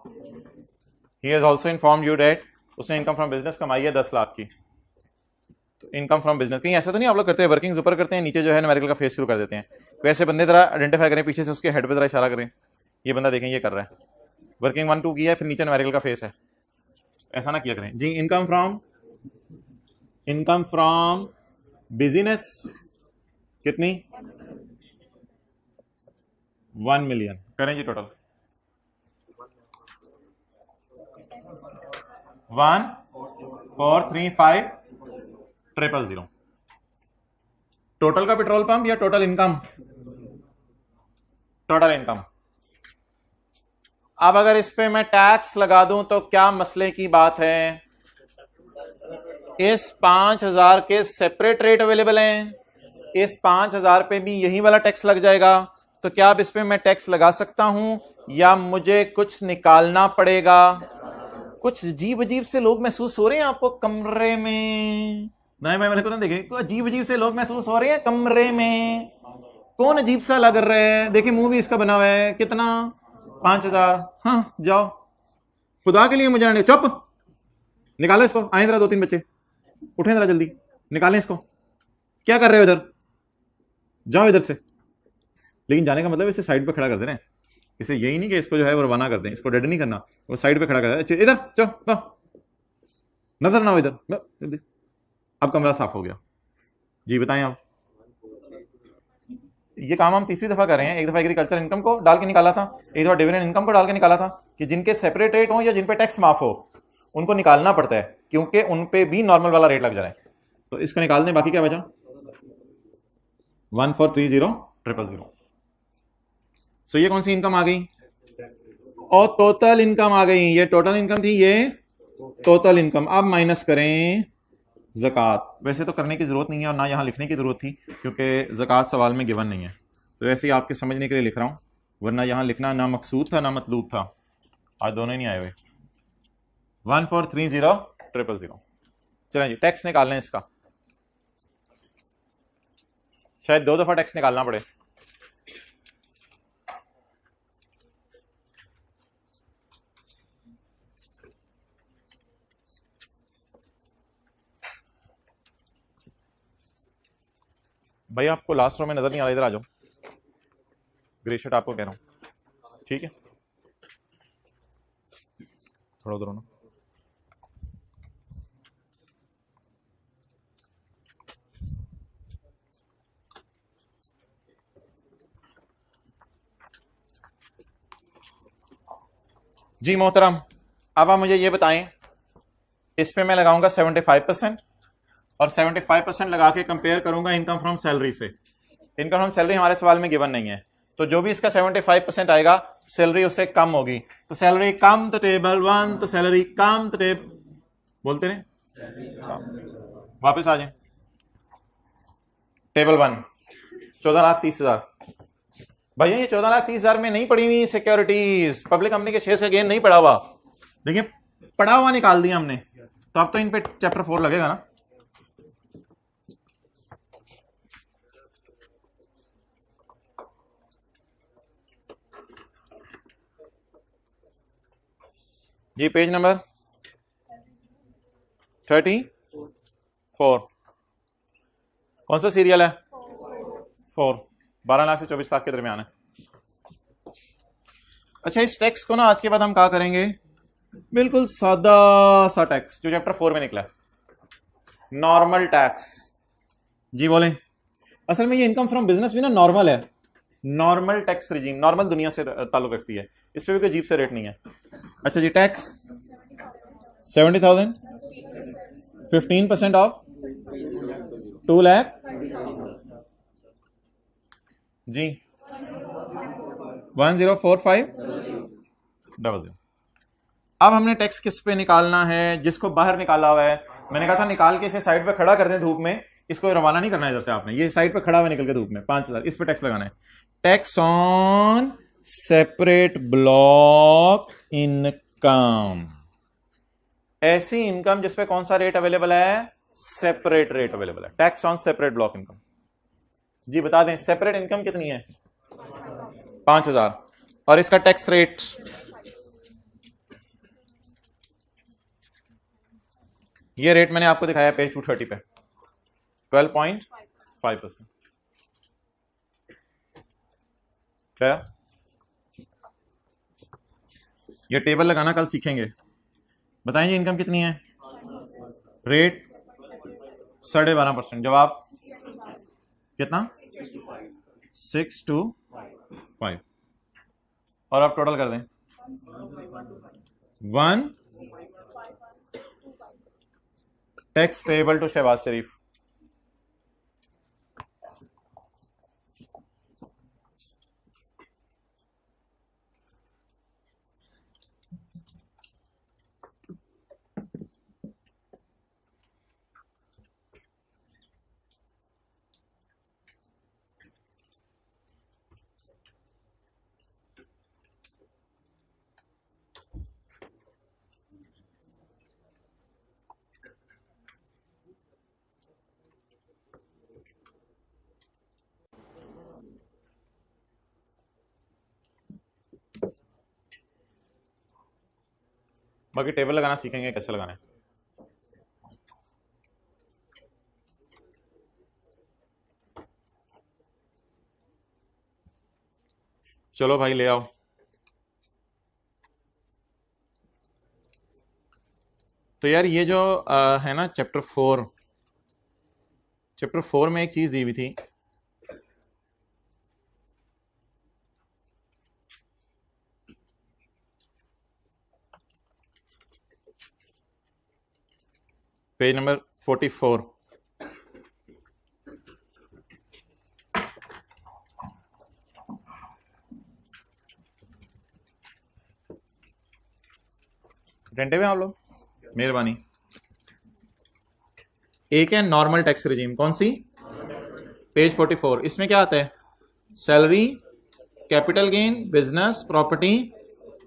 he has also informed you that उसने इनकम फ्रॉम बिजनेस कमाई है 10 लाख की। तो इनकम फ्रॉम बिजनेस, कहीं ऐसा तो नहीं आप लोग करते हैं वर्किंग्स ऊपर करते हैं, नीचे जो है न्यूमेरिकल का फेस शुरू कर देते हैं? वैसे बंदे जरा आइडेंटिफाई करें, पीछे से उसके हेड पे जरा इशारा करें। ये बंदा देखें ये कर रहा है, वर्किंग 1 2 की है, फिर नीचे न्यूमेरिकल का फेस है, ऐसा ना किया करें जी। इनकम फ्रॉम बिजनेस कितनी? 1 मिलियन। करें जी टोटल 1,435,000। टोटल का पेट्रोल पंप या टोटल इनकम? Total income. अब अगर इस पे मैं टैक्स लगा दूं तो क्या मसले की बात है? इस 5,000 के सेपरेट रेट अवेलेबल हैं, इस 5,000 पे भी यही वाला टैक्स लग जाएगा। तो क्या अब इस पे मैं टैक्स लगा सकता हूं या मुझे कुछ निकालना पड़ेगा? कुछ अजीब अजीब से लोग महसूस हो रहे हैं आपको कमरे में? नहीं मैं मेरे को ना देखे, अजीब अजीब से लोग महसूस हो रहे हैं कमरे में। कौन अजीब सा लग रहा है? देखिए मुंह भी इसका बना हुआ है। कितना? 5,000। हाँ जाओ, खुदा के लिए मुझे ना, चुप, निकालो इसको। आए जरा 2-3 बच्चे, उठे जरा जल्दी, निकालें इसको। क्या कर रहे हो इधर? जाओ इधर से। लेकिन जाने का मतलब इसे साइड पे खड़ा कर दे रहे हैं, इसे यही नहीं कि इसको जो है वो रवाना कर दें, इसको डेड नहीं करना, वो साइड पे खड़ा कर दे। इधर चलो, नजर ना हो इधर। अब कमरा साफ हो गया जी, बताएं आप। ये काम हम तीसरी दफा कर रहे हैं। एक दफा एग्रीकल्चर इनकम को डाल के निकाला था, एक दफा डिविडेंड इनकम को डाल के निकाला था, कि जिनके सेपरेट रेट हो या जिन पे टैक्स माफ हो उनको निकालना पड़ता है, क्योंकि उन पे भी नॉर्मल वाला रेट लग जा रहा है। तो इसको निकाल दें, बाकी क्या बचा? 1,430,000। सो ये कौन सी इनकम आ गई, और टोटल इनकम आ गई, ये टोटल इनकम थी, ये टोटल इनकम। अब माइनस करें ज़कात। वैसे तो करने की ज़रूरत नहीं है और ना यहाँ लिखने की ज़रूरत थी क्योंकि ज़कात सवाल में गिवन नहीं है, तो ऐसे ही आपके समझने के लिए लिख रहा हूँ, वरना यहाँ लिखना ना मकसूद था ना मतलूब था। आज दोनों ही नहीं आए हुए। 1430000। चलें जी, टैक्स निकाल लें इसका, शायद 2 दफ़ा टैक्स निकालना पड़े। भाई आपको लास्ट रो में नजर नहीं आ रहा, इधर आ जाओ, ग्रे शर्ट आपको कह रहा हूँ, ठीक है, थोड़ा उधर हो ना। जी मोहतरम, अब आप मुझे ये बताएं, इस पे मैं लगाऊंगा 75% और 75% लगा के कंपेयर करूंगा इनकम फ्रॉम सैलरी से। इनकम फ्रॉम सैलरी हमारे सवाल में गिवन नहीं है, तो जो भी इसका 75% आएगा सैलरी उससे कम होगी, तो सैलरी कम तो टेबल 1, तो सैलरी कम तो टेबल, बोलते रहे, वापस आ जाए, टेबल 1 14,30,000। भैया ये 14,30,000 में नहीं पड़ी हुई सिक्योरिटीज, पब्लिक कंपनी के शेयर्स का गेन नहीं पड़ा हुआ, देखिए पड़ा हुआ निकाल दिया हमने, तो अब तो इन पे चैप्टर 4 लगेगा ना। जी पेज नंबर 34, कौन सा सीरियल है, 4, 12 लाख से 24 लाख के दरमियान है। अच्छा, इस टैक्स को ना आज के बाद हम क्या करेंगे, बिल्कुल सादा सा टैक्स जो चैप्टर 4 में निकला है, नॉर्मल टैक्स। जी बोले, असल में ये इनकम फ्रॉम बिजनेस भी ना नॉर्मल है, नॉर्मल टैक्स रिजीम, नॉर्मल दुनिया से ताल्लुक रखती है, इस पे भी कोई अजीब से रेट नहीं है। अच्छा जी, टैक्स 70,000, 15% ऑफ 2 लाख जी 104500। अब हमने टैक्स किस पे निकालना है, जिसको बाहर निकाला हुआ है, मैंने कहा था निकाल के इसे साइड पे खड़ा कर दें धूप में, इसको रवाना नहीं करना है इधर से आपने, ये साइड पे खड़ा हुआ निकल के धूप में, 5,000 इस पे टैक्स लगाना है। Tax on separate block income, ऐसी इनकम जिसपे कौन सा रेट अवेलेबल है, सेपरेट रेट अवेलेबल है, tax on separate block income. जी बता दें सेपरेट इनकम कितनी है, 5,000, और इसका टैक्स रेट ये रेट मैंने आपको दिखाया पेज 230 पे 12.5%। क्या ये टेबल लगाना कल सीखेंगे। बताएंगे इनकम कितनी है, रेट 12.5%, जवाब कितना 625, और आप टोटल कर दें 1 टैक्स पेएबल टू शहबाज शरीफ। बाकी टेबल लगाना सीखेंगे कैसे लगाना है। चलो भाई ले आओ। तो यार ये जो है ना चैप्टर 4 में एक चीज दी हुई थी, पेज नंबर 44, अटेंटिव हैं आप लोग, मेहरबानी। एक है नॉर्मल टैक्स रिजीम, कौन सी? पेज 44। इसमें क्या आता है? Salary, capital gain, business, property,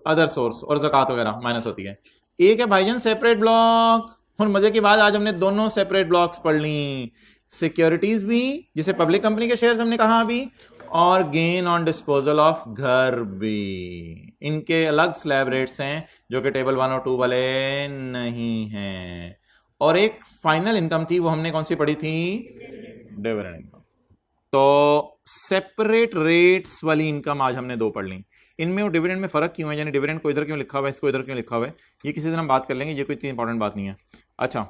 other source और ज़कात वगैरह माइनस होती है। एक है भाईजान सेपरेट ब्लॉक। और मजे की बात, आज हमने दोनों सेपरेट ब्लॉक्स पढ़ ली, सिक्योरिटीज भी जिसे पब्लिक कंपनी के शेयर्स हमने कहा अभी, और गेन ऑन डिस्पोजल ऑफ घर भी। इनके अलग स्लैब रेट्स हैं जो कि टेबल 1 और 2 वाले नहीं हैं। और एक फाइनल इनकम थी, वो हमने कौन सी पढ़ी थी? Dividend income. तो सेपरेट रेट्स वाली इनकम आज हमने दो पढ़ ली। इनमें और डिविडेंड में फर्क क्यों है, यानी डिविडेंड को इधर क्यों लिखा हुआ है, इसको इधर क्यों लिखा हुआ है, ये किसी दिन हम बात कर लेंगे, ये कोई इतनी इंपॉर्टेंट बात नहीं है। अच्छा,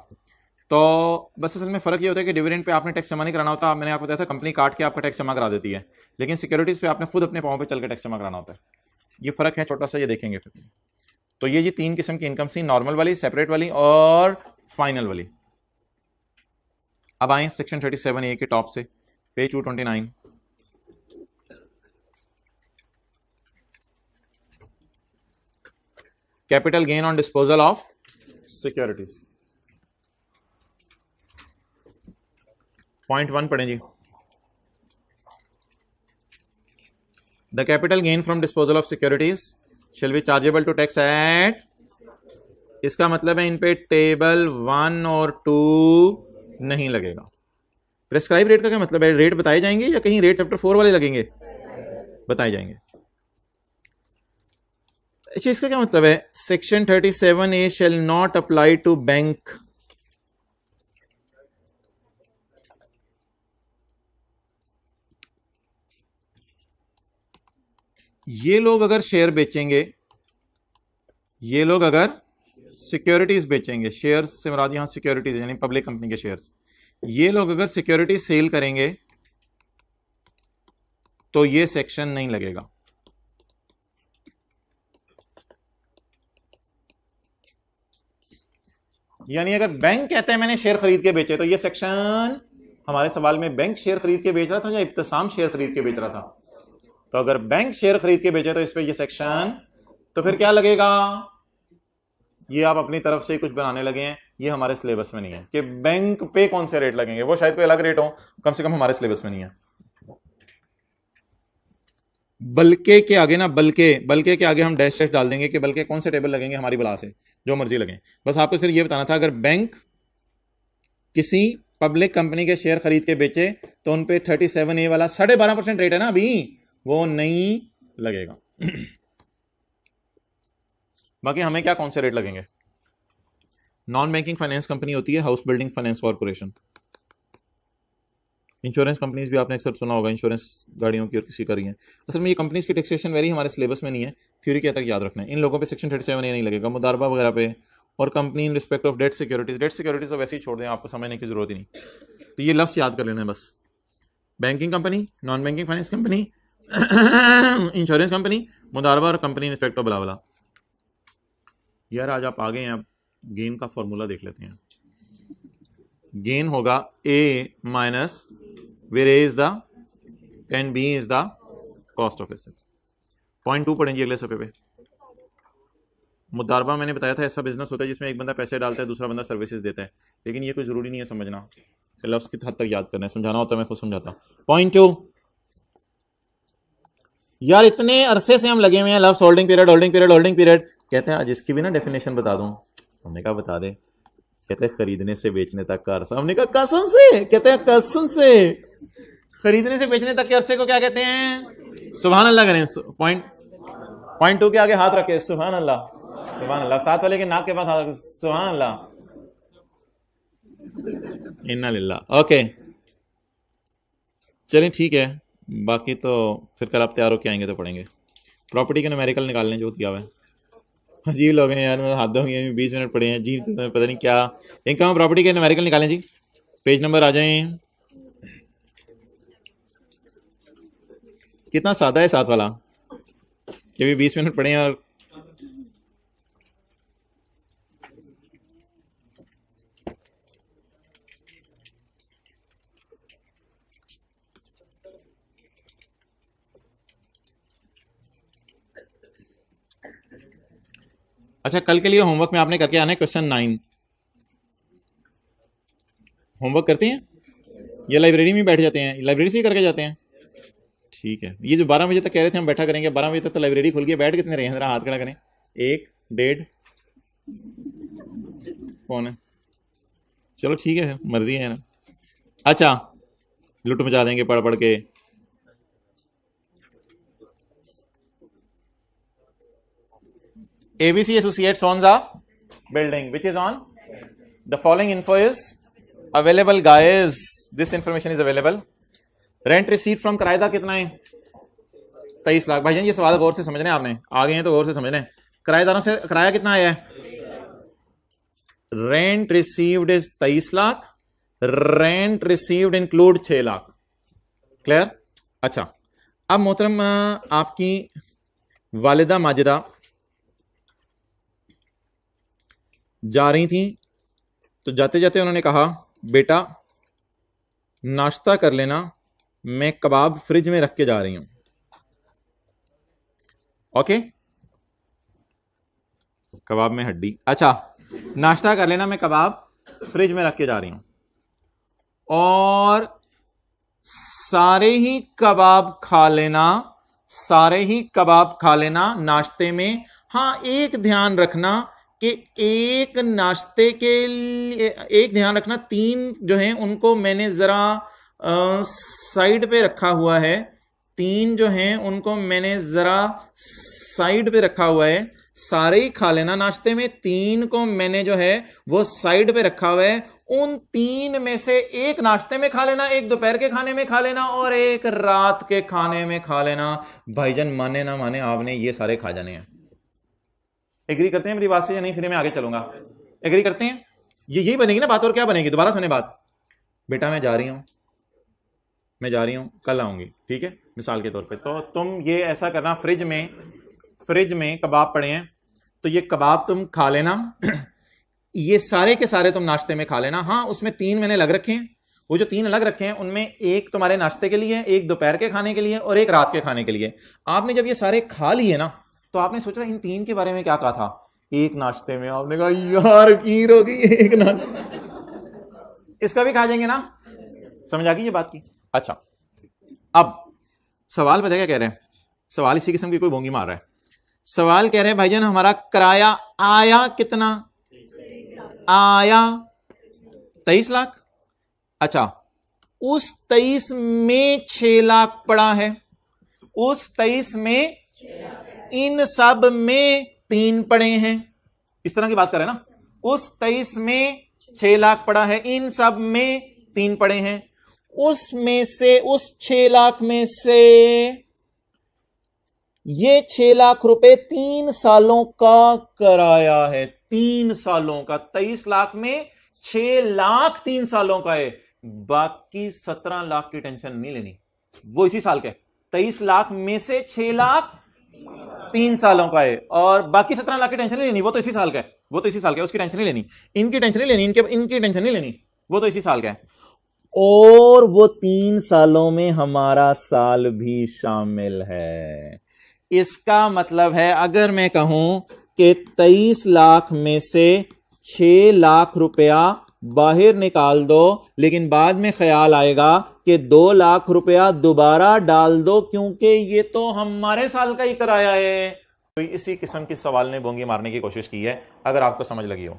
तो बस असल में फर्क ये होता है कि डिविडेंड पे आपने टैक्स जमा नहीं कराना होता। मैंने आपको बताया था कंपनी काट के आपका टैक्स जमा करा देती है, लेकिन सिक्योरिटीज पे आपने खुद अपने पाँव पे चल के टैक्स जमा कराना होता है। ये फर्क है छोटा सा, ये देखेंगे फिर। तो ये तीन किस्म की इनकम थी, नॉर्मल वाली, सेपरेट वाली और फाइनल वाली। अब आए सेक्शन 37A के टॉप से, page 229। Capital gain on disposal of securities. Point 1 पढ़ें जी। The capital gain from disposal of securities shall be chargeable to tax at, इसका मतलब है इन पे टेबल 1 और 2 नहीं लगेगा। प्रेस्क्राइब रेट का क्या मतलब है? रेट बताए जाएंगे या कहीं रेट चैप्टर 4 वाले लगेंगे? बताए जाएंगे। अच्छा, इसका क्या मतलब है? Section 37A shall not apply to bank. ये लोग अगर शेयर बेचेंगे, ये लोग अगर सिक्योरिटीज बेचेंगे, शेयर्स से मुराद यहां सिक्योरिटीज यानी पब्लिक कंपनी के शेयर्स, ये लोग अगर सिक्योरिटी सेल करेंगे तो ये सेक्शन नहीं लगेगा। यानी अगर बैंक कहते हैं मैंने शेयर खरीद के बेचे, तो ये सेक्शन, हमारे सवाल में बैंक शेयर खरीद के बेच रहा था या इब्तिसाम शेयर खरीद के बेच रहा था? तो अगर बैंक शेयर खरीद के बेचे तो इस पे ये सेक्शन, तो फिर क्या लगेगा? ये आप अपनी तरफ से ही कुछ बनाने लगे हैं, ये हमारे सिलेबस में नहीं है कि बैंक पे कौन से रेट लगेंगे, वो शायद कोई अलग रेट हो, कम से कम हमारे सिलेबस में नहीं है। बल्कि के आगे ना, बल्कि के आगे हम डैश डैश डाल देंगे कि बल्कि कौन से टेबल लगेंगे, हमारी बला से जो मर्जी लगे। बस आपको सिर्फ ये बताना था, अगर बैंक किसी पब्लिक कंपनी के शेयर खरीद के बेचे तो उन पे 37A वाला 12.5% रेट है ना अभी, वो नहीं लगेगा। बाकी हमें क्या, कौन से रेट लगेंगे? नॉन बैंकिंग फाइनेंस कंपनी होती है house building finance corporation. Insurance companies भी आपने अक्सर सुना होगा, इंश्योरेंस गाड़ियों की और किसी का रही है। असल में ये कंपनीज की टैक्सेशन वेरी हमारे सिलेबस में नहीं है, थ्योरी के तक याद रखना है। इन लोगों पे सेक्शन 37A नहीं लगेगा, मुदारबा वगैरह पे, और company in respect of debt securities. Debt securities तो वैसे ही छोड़ दें, आपको समझने की जरूरत ही नहीं, तो ये लफ्स याद कर लेना है बस। Banking company, non banking finance company, insurance company, मुदारबा और कंपनी इन रिस्पेक्ट ऑफ बलावला। यार आज आप आ गए हैं, अब गेन का फॉर्मूला देख लेते हैं। गेन होगा A minus where A is the and B is the cost of asset. Point 2 पढ़ेंगे अगले सफे पे। मुदारबा मैंने बताया था ऐसा बिजनेस होता है जिसमें एक बंदा पैसे डालता है, दूसरा बंदा सर्विसेज देता है, लेकिन ये कोई जरूरी नहीं है समझना, लफ्ज की हद तक याद करना है, समझाना होता है मैं खुद समझाता हूं। पॉइंट 2, यार इतने अरसे से हम लगे हुए हैं लफ्ज holding period holding period holding period, कहते हैं आज इसकी भी ना डेफिनेशन बता दूं। हमने कहा बता दे, कहते हैं खरीदने से बेचने तक का अरसा। हमने कहा कसम से, कहते हैं कसम से, खरीदने से बेचने तक के अरसे को क्या कहते हैं? सुभान अल्लाह करें। पॉइंट 2 के आगे हाथ रखे, सुभान अल्लाह, सुभान अल्लाह। साथ वाले के नाक के पास हाथ रखे, सुभान अल्लाह, इन्ना लिल्लाह। ओके चलें ठीक है, बाकी तो फिर कल आप तैयार होके आएंगे तो पढ़ेंगे। प्रॉपर्टी के न्यूमेरिकल निकाल लें जो दिया हुआ है। अजीब लोग हैं यार, हाथ धोंगे 20 मिनट पड़े हैं जी, तो पता नहीं क्या। इनकम प्रॉपर्टी के न्यूमेरिकल निकालें जी, पेज नंबर आ जाए। कितना सादा है साथ वाला, कि भी 20 मिनट पड़े हैं। और अच्छा, कल के लिए होमवर्क में आपने करके आना है क्वेश्चन 9। होमवर्क करते हैं या लाइब्रेरी में बैठ जाते हैं? लाइब्रेरी से ही करके जाते हैं, ठीक है। ये जो 12 बजे तक कह रहे थे हम बैठा करेंगे, 12 बजे तक तो लाइब्रेरी खुल गई, बैठ कितने रहे हैं? जरा हाथ खड़ा करें। 1, 1.5, कौन है? चलो ठीक है, मर्जी है ना। अच्छा, लुट मचा देंगे पढ़ पढ़ के। ABC Associates owns a building which is on the following info is available guys, this information is available. Rent received from किराएदार कितना है? 23 लाख। भाईजान ये सवाल गौर से समझना है आपने, आगे हैं तो गौर से समझना है। किराएदारों से किराया कितना आया है? Rent received is 23 lakh, rent received include 6 lakh. Clear? अच्छा, अब मोहतरम आपकी वालिदा माजिदा जा रही थी, तो जाते जाते उन्होंने कहा बेटा नाश्ता कर लेना, मैं कबाब फ्रिज में रख के जा रही हूं। ओके, कबाब में हड्डी। अच्छा, नाश्ता कर लेना, मैं कबाब फ्रिज में रख के जा रही हूं, और सारे ही कबाब खा लेना, सारे ही कबाब खा लेना नाश्ते में। हां, एक ध्यान रखना कि एक नाश्ते के लिए एक ध्यान रखना, 3 जो हैं उनको मैंने जरा साइड पे रखा हुआ है, 3 जो हैं उनको मैंने जरा साइड पे रखा हुआ है। सारे ही खा लेना नाश्ते में, 3 को मैंने जो है वो साइड पे रखा हुआ है। उन 3 में से एक नाश्ते में खा लेना, एक दोपहर के खाने में खा लेना, और एक रात के खाने में खा लेना। भाईजान माने ना माने, आपने ये सारे खा जाने हैं। एग्री करते हैं मेरी बात से या नहीं? फिर मैं आगे चलूंगा। एग्री करते हैं? ये यही बनेगी ना बात, और क्या बनेगी? दोबारा सुने बात। बेटा मैं जा रही हूं, कल आऊंगी, ठीक है, मिसाल के तौर पे। तो तुम ये ऐसा करना, फ्रिज में कबाब पड़े हैं, तो ये कबाब तुम खा लेना, ये सारे के सारे तुम नाश्ते में खा लेना। हाँ, उसमें 3 मैंने अलग रखे हैं, वो जो 3 अलग रखे हैं उनमें एक तुम्हारे नाश्ते के लिए, एक दोपहर के खाने के लिए, और एक रात के खाने के लिए। आपने जब ये सारे खा लिए ना, तो आपने सोचा इन 3 के बारे में क्या कहा था? एक नाश्ते में आपने कहा यार खीर होगी, एक नाश्ते इसका भी खा जाएंगे ना। समझ आ गई ये बात की? अच्छा, अब सवाल पता क्या कह रहे हैं? सवाल इसी किस्म की कोई बोंगी मार रहा है। सवाल कह रहे हैं भाईजान हमारा किराया आया कितना? आया 23 लाख। अच्छा, उस 23 में 6 लाख पड़ा है, उस 23 में इन सब में 3 पड़े हैं, इस तरह की बात करें ना। उस 23 में 6 लाख पड़ा है, इन सब में 3 पड़े हैं। उसमें से, उस 6 लाख में से ये 6 लाख रुपए 3 सालों का किराया है, 3 सालों का। 23 लाख में 6 लाख 3 सालों का है, बाकी 17 लाख की टेंशन नहीं लेनी, वो इसी साल का है। 23 लाख में से 6 लाख 3 सालों का है, और बाकी 17 लाख की टेंशन नहीं लेनी, वो तो इसी साल का है, वो तो इसी साल का है, उसकी टेंशन नहीं लेनी, इनकी टेंशन नहीं लेनी, इनकी टेंशन नहीं लेनी, वो तो इसी साल का है। और वो 3 सालों में हमारा साल भी शामिल है। इसका मतलब है अगर मैं कहूं कि 23 लाख में से 6 लाख रुपया बाहर निकाल दो, लेकिन बाद में ख्याल आएगा कि 2 लाख रुपया दोबारा डाल दो, क्योंकि ये तो हमारे साल का ही किराया है। तो इसी किस्म की सवाल ने बोंगी मारने की कोशिश की है, अगर आपको समझ लगी हो।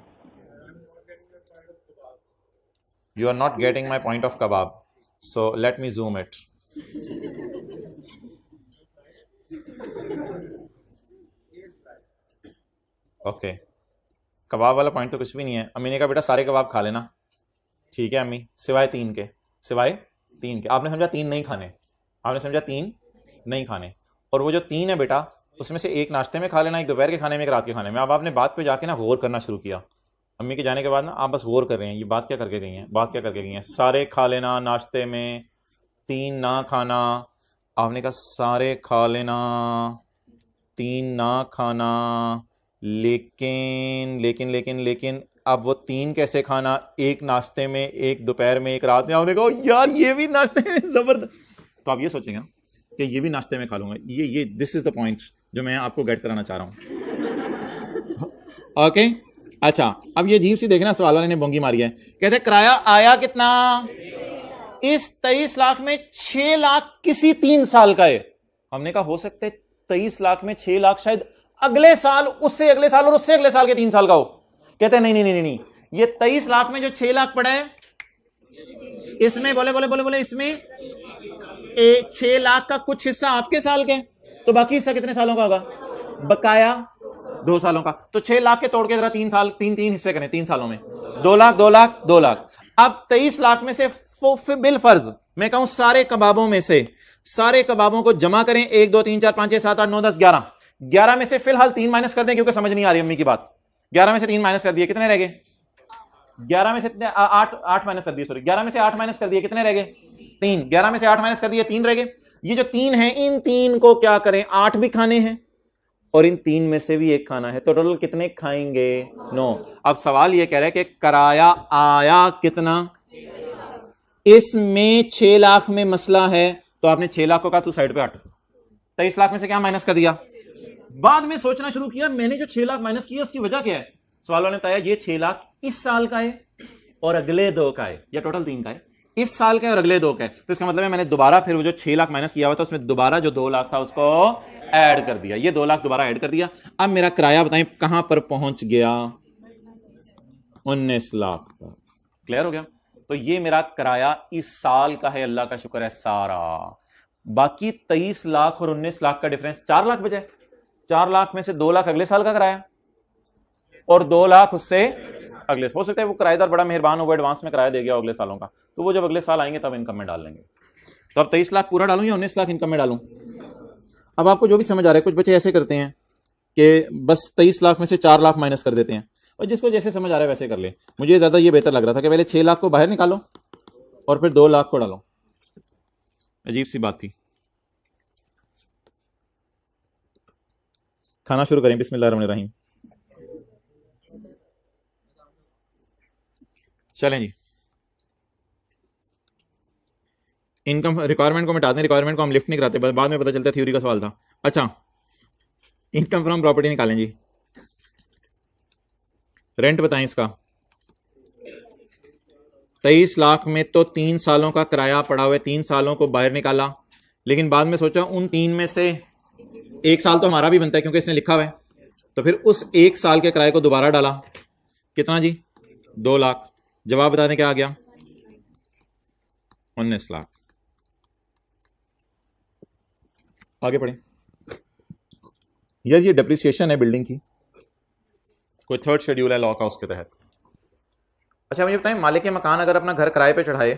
You are not getting my point of kebab, so let me zoom it. Okay, कबाब वाला पॉइंट तो कुछ भी नहीं है। अम्मी ने कहा बेटा सारे कबाब खा लेना, ठीक है अम्मी, सिवाय 3 के, सिवाय 3 के। आपने समझा 3 नहीं खाने, आपने समझा 3 नहीं खाने, और वो जो 3 है बेटा उसमें से एक नाश्ते में खा लेना, एक दोपहर के खाने में, एक रात के खाने में। अब आपने बात पे जाके ना गौर करना शुरू किया। अम्मी के जाने के बाद ना आप बस गौर कर रहे हैं, ये बात क्या करके गई हैं, बात क्या करके गई हैं। सारे खा लेना नाश्ते में, 3 ना खाना। आपने कहा सारे खा लेना, 3 ना खाना, लेकिन अब वो 3 कैसे खाना? एक नाश्ते में, एक दोपहर में, एक रात में। आपने कहा यार ये भी नाश्ते में जबरदस्त। तो आप ये सोचेंगे ना कि ये भी नाश्ते में खा लूंगा। ये दिस इज द पॉइंट जो मैं आपको गेट कराना चाह रहा हूं। ओके अच्छा, अब ये अजीब सी देखना, सवाल वाले ने बोंगी मारी है। कहते किराया आया कितना, इस 23 लाख में 6 लाख किसी 3 साल का है। हमने कहा हो सकता है 23 लाख में 6 लाख शायद अगले साल, उससे अगले साल और उससे अगले साल के 3 साल का हो। कहते हैं नहीं नहीं नहीं नहीं, ये 23 लाख में जो 6 लाख पड़ा है, इसमें बोले बोले बोले बोले इसमें 6 लाख का कुछ हिस्सा आपके साल के, तो बाकी हिस्सा कितने सालों का होगा, बकाया 2 सालों का। तो 6 लाख के तोड़ के जरा 3 साल, तीन हिस्से करें 3 सालों में, 2 लाख 2 लाख 2 लाख। अब 23 लाख में से बिल फर्ज मैं कहूं सारे कबाबों में से, सारे कबाबों को जमा करें, 1 2 3 4 5 6 7 8 9 10 11, 11 में से फिलहाल 3 माइनस कर दें क्योंकि समझ नहीं आ रही अम्मी की बात। 11 में से 3 माइनस कर दिए, कितने रह गए, 11 में से 8 माइनस कर दिए, सॉरी 11 में से 8 माइनस कर दिए, कितने रह गए 3, 11 में से 8 माइनस कर दिए 3 रह गए। ये जो 3 है, इन 3 को क्या करें, 8 भी खाने हैं और इन 3 में से भी 1 खाना है, तो टोटल कितने खाएंगे 9। अब सवाल ये कह रहा है कि किराया आया कितना, इसमें 6 लाख में मसला है, तो आपने 6 लाख को कहा तू साइड पे हट, 23 लाख में से क्या माइनस कर दिया। बाद में सोचना शुरू किया मैंने जो 6 लाख माइनस किया उसकी वजह क्या है। सवाल वाले ने बताया ये 6 लाख इस साल का है और अगले 2 का है, या टोटल 3 का है, इस साल का है और अगले 2 का है। तो इसका मतलब है मैंने दोबारा फिर वो जो 6 लाख माइनस किया हुआ था उसमें दोबारा जो 2 लाख था उसको ऐड कर दिया, ये 2 लाख दोबारा ऐड कर दिया। अब मेरा किराया बताएं कहां पर पहुंच गया, 19 लाख का। क्लियर हो गया। तो ये मेरा किराया इस साल का है, अल्लाह का शुक्र है सारा। बाकी 23 लाख और 19 लाख का डिफरेंस 4 लाख बचा है। 4 लाख में से 2 लाख अगले साल का किराया और 2 लाख उससे अगले, हो सकता है वो किराएदार बड़ा मेहरबान हो, एडवांस में किराया दे गया अगले सालों का, तो वो जब अगले साल आएंगे तब इनकम में डाल लेंगे। तो अब 23 लाख पूरा डालूं या 19 लाख इनकम में डालूं। अब आपको जो भी समझ आ रहा है, कुछ बच्चे ऐसे करते हैं कि बस 23 लाख में से 4 लाख माइनस कर देते हैं, और जिसको जैसे समझ आ रहा है वैसे कर ले। मुझे ज़्यादा ये बेहतर लग रहा था कि पहले 6 लाख को बाहर निकालो और फिर 2 लाख को डालो। अजीब सी बात थी। खाना शुरू करें, बिस्मिल्लाहिर्रहमानिर्रहीम। चलें जी, इनकम रिक्वायरमेंट को मिटा दें, रिक्वायरमेंट को हम लिफ्ट नहीं कराते, बाद में पता चलता है थ्योरी का सवाल था। अच्छा, इनकम फ्रॉम प्रॉपर्टी निकालें जी। रेंट बताएं इसका, 23 लाख में तो 3 सालों का किराया पड़ा हुआ है, 3 सालों को बाहर निकाला, लेकिन बाद में सोचा उन 3 में से 1 साल तो हमारा भी बनता है क्योंकि इसने लिखा हुआ है, तो फिर उस 1 साल के किराए को दोबारा डाला, कितना जी 2 लाख। जवाब बता दें क्या आ गया, 19 लाख। आगे पढ़ें। यार ये डेप्रिसिएशन है बिल्डिंग की, कोई थर्ड शेड्यूल है लॉ का उसके तहत। अच्छा मुझे बताएं, मालिक के मकान अगर अपना घर किराए पे चढ़ाए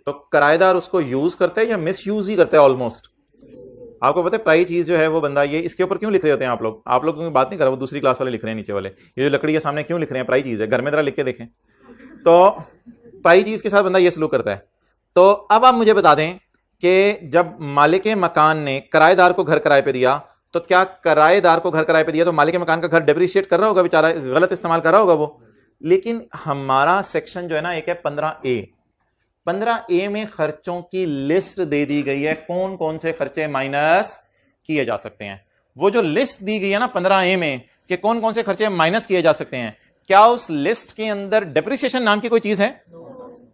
तो किराएदार उसको यूज करते हैं या मिस यूज ही करते हैं ऑलमोस्ट। आपको पता है प्राई चीज जो है वो बंदा, ये इसके ऊपर क्यों लिख रहे होते हैं आप लोग की बात नहीं कर रहा, वो दूसरी क्लास वाले लिख रहे हैं नीचे वाले। ये जो लकड़ी के सामने क्यों लिख रहे हैं, प्राई चीज है, घर में जरा लिख के देखें। तो प्राई चीज के साथ बंदा ये सलूक करता है। तो अब आप मुझे बता दें कि जब मालिक मकान ने किराएदार को घर किराए पे दिया, तो क्या किराएदार को घर किराए पे दिया तो मालिक मकान का घर डेप्रिशिएट कर रहा होगा, बेचारा गलत इस्तेमाल कर रहा होगा वो। लेकिन हमारा सेक्शन जो है ना एक है 15A, 15A में खर्चों की लिस्ट दे दी गई है, कौन कौन से खर्चे माइनस किए जा सकते हैं। वो जो लिस्ट दी गई है ना 15A में कि कौन कौन से खर्चे माइनस किए जा सकते हैं, क्या उस लिस्ट के अंदर डेप्रिसिएशन नाम की कोई चीज है?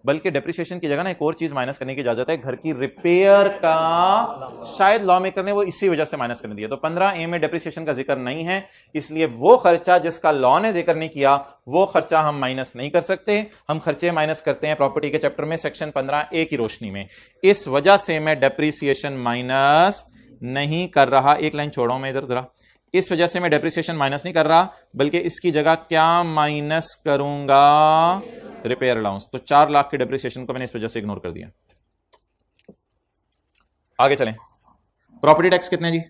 बल्कि डेप्रिसिएशन की जगह ना एक और चीज माइनस करने की इजाजत है, घर की रिपेयर का। शायद लॉ मेकर ने वो इसी वजह से माइनस करने दिया। तो 15A में डेप्रिसिएशन का जिक्र नहीं है, इसलिए वो खर्चा जिसका लॉ ने जिक्र नहीं किया वो खर्चा हम माइनस नहीं कर सकते। हम खर्चे माइनस करते हैं प्रॉपर्टी के चैप्टर में सेक्शन 15A की रोशनी में। इस वजह से मैं डेप्रिसिएशन माइनस नहीं कर रहा। एक लाइन छोड़ो मैं इधर जरा, इस वजह से मैं डेप्रिसिएशन माइनस नहीं कर रहा, बल्कि इसकी जगह क्या माइनस करूंगा, रिपेयर अलाउंस। तो 4 लाख के डेप्रिसिएशन को मैंने इस वजह से इग्नोर कर दिया। आगे चलें। प्रॉपर्टी टैक्स कितने जी,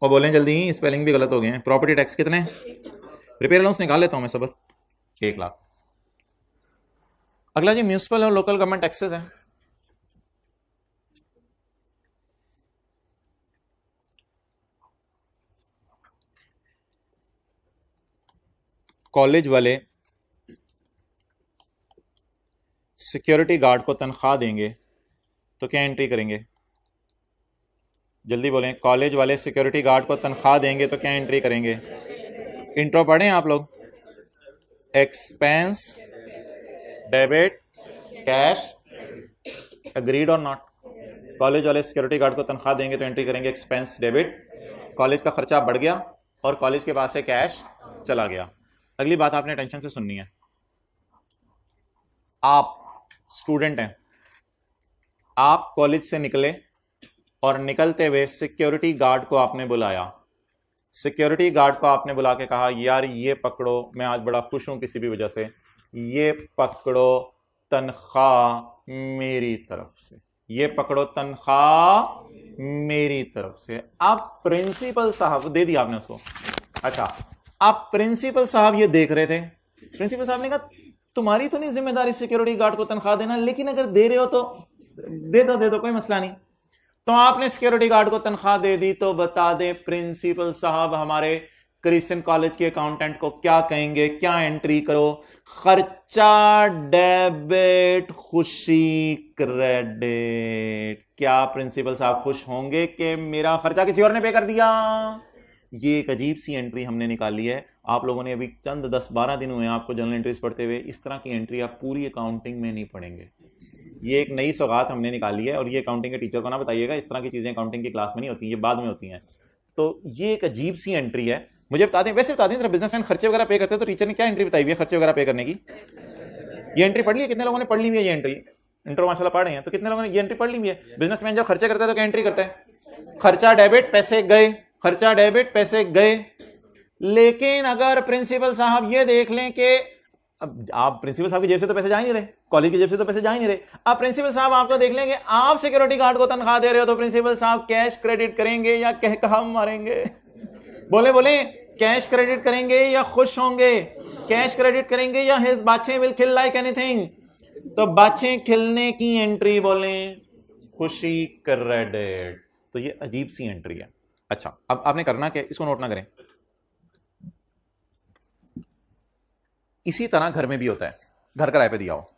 और बोलें जल्दी, स्पेलिंग भी गलत हो गए हैं। प्रॉपर्टी टैक्स कितने, रिपेयर अलाउंस निकाल लेता हूं मैं सब, 1 लाख। अगला जी म्यूनिसिपल और लोकल गवर्नमेंट टैक्सेस है। कॉलेज वाले सिक्योरिटी गार्ड को तनख्वाह देंगे तो क्या एंट्री करेंगे, जल्दी बोलें। कॉलेज वाले सिक्योरिटी गार्ड को तनख्वाह देंगे तो क्या एंट्री करेंगे, इंट्रो पढ़ें आप लोग? एक्सपेंस डेबिट कैश, अग्रीड और नॉट? कॉलेज वाले सिक्योरिटी गार्ड को तनख्वाह देंगे तो एंट्री करेंगे एक्सपेंस डेबिट, कॉलेज का खर्चा बढ़ गया और कॉलेज के पास से कैश चला गया। अगली बात आपने टेंशन से सुननी है। आप स्टूडेंट हैं, आप कॉलेज से निकले और निकलते हुए सिक्योरिटी गार्ड को आपने बुलाया। सिक्योरिटी गार्ड को आपने बुला के कहा यार ये पकड़ो, मैं आज बड़ा खुश हूं किसी भी वजह से, ये पकड़ो तनख्वाह मेरी तरफ से, ये पकड़ो तनख्वाह मेरी तरफ से। अब प्रिंसिपल साहब दे दिया आपने उसको। अच्छा, अब प्रिंसिपल साहब ये देख रहे थे, प्रिंसिपल साहब ने कहा तुम्हारी तो नहीं जिम्मेदारी सिक्योरिटी गार्ड को तनख्वाह देना, लेकिन अगर दे रहे हो तो दे दो कोई मसला नहीं। तो आपने सिक्योरिटी गार्ड को तनख्वाह दे दी, तो बता दें प्रिंसिपल साहब हमारे क्रिश्चियन कॉलेज के अकाउंटेंट को क्या कहेंगे? क्या एंट्री करो? खर्चा डेबिट, खुशी क्रेडिट। क्या प्रिंसिपल साहब खुश होंगे कि मेरा खर्चा किसी और ने पे कर दिया? ये एक अजीब सी एंट्री हमने निकाली है। आप लोगों ने अभी चंद 10-12 दिन हुए आपको जनरल एंट्रीज पढ़ते हुए, इस तरह की एंट्री आप पूरी अकाउंटिंग में नहीं पढ़ेंगे। ये एक नई सौगात हमने निकाली है, और ये अकाउंटिंग के टीचर को ना बताइएगा, इस तरह की चीजें अकाउंटिंग की क्लास में नहीं होती, ये बाद में होती हैं। तो ये एक अजीब सी एंट्री है। मुझे बता दें, वैसे बता दें जरा, बिजनेसमैन खर्चे वगैरह पे करते हैं तो टीचर ने क्या एंट्री बताई हुई है खर्चे वगैरह पे करने की? ये एंट्री पढ़ ली है? कितने लोगों ने पढ़ ली हुई है ये एंट्री? इंट्रो माशाल्लाह पढ़ रहे हैं, तो कितने लोगों ने ये एंट्री पढ़ ली हुई है? बिजनेसमैन जब खर्चे करता है तो क्या एंट्री करता है? खर्चा डेबिट पैसे गए, खर्चा डेबिट पैसे गए। लेकिन अगर प्रिंसिपल साहब ये देख लें कि अब आप प्रिंसिपल साहब की जेब से तो पैसे जा ही नहीं रहे, कॉलेज की जेब से तो पैसे जा ही नहीं रहे, अब प्रिंसिपल साहब आपको देख लेंगे आप सिक्योरिटी गार्ड को तनख्वाह दे रहे हो, तो प्रिंसिपल साहब कैश क्रेडिट करेंगे या कह कहा मारेंगे? बोले बोले, कैश क्रेडिट करेंगे या खुश होंगे? कैश क्रेडिट करेंगे या हिज बाछे विल खिल लाइक एनीथिंग? तो बाछे खिलने की एंट्री बोले खुशी क्रेडिट। तो ये अजीब सी एंट्री है। अच्छा, अब आपने करना क्या, इसको नोट ना करें। इसी तरह घर में भी होता है, घर किराए पे दिया हो,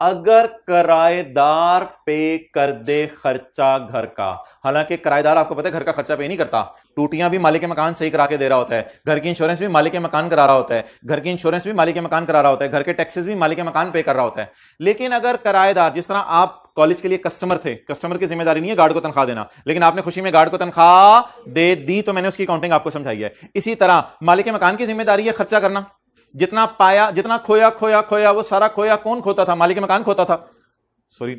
अगर किराएदार पे कर दे खर्चा घर का, हालांकि किराएदार आपको पता है घर का खर्चा पे नहीं करता, टूटियां भी मालिक मकान सही करा के दे रहा होता है, घर की इंश्योरेंस भी मालिक मकान करा रहा होता है, घर की इंश्योरेंस भी मालिक मकान करा रहा होता है, घर के टैक्सेस भी मालिक मकान पे कर रहा होता है। लेकिन अगर किराएदार, जिस तरह आप कॉलेज के लिए कस्टमर थे, कस्टमर की जिम्मेदारी नहीं है गार्ड को तनख्वाह देना, लेकिन आपने खुशी में गार्ड को तनख्वाह दे दी तो मैंने उसकी अकाउंटिंग आपको समझाई है। इसी तरह मालिक मकान की जिम्मेदारी है खर्चा करना, जितना पाया, जितना खोया खोया खोया, वो सारा खोया कौन खोता था? मालिक मकान खोता था। सॉरी,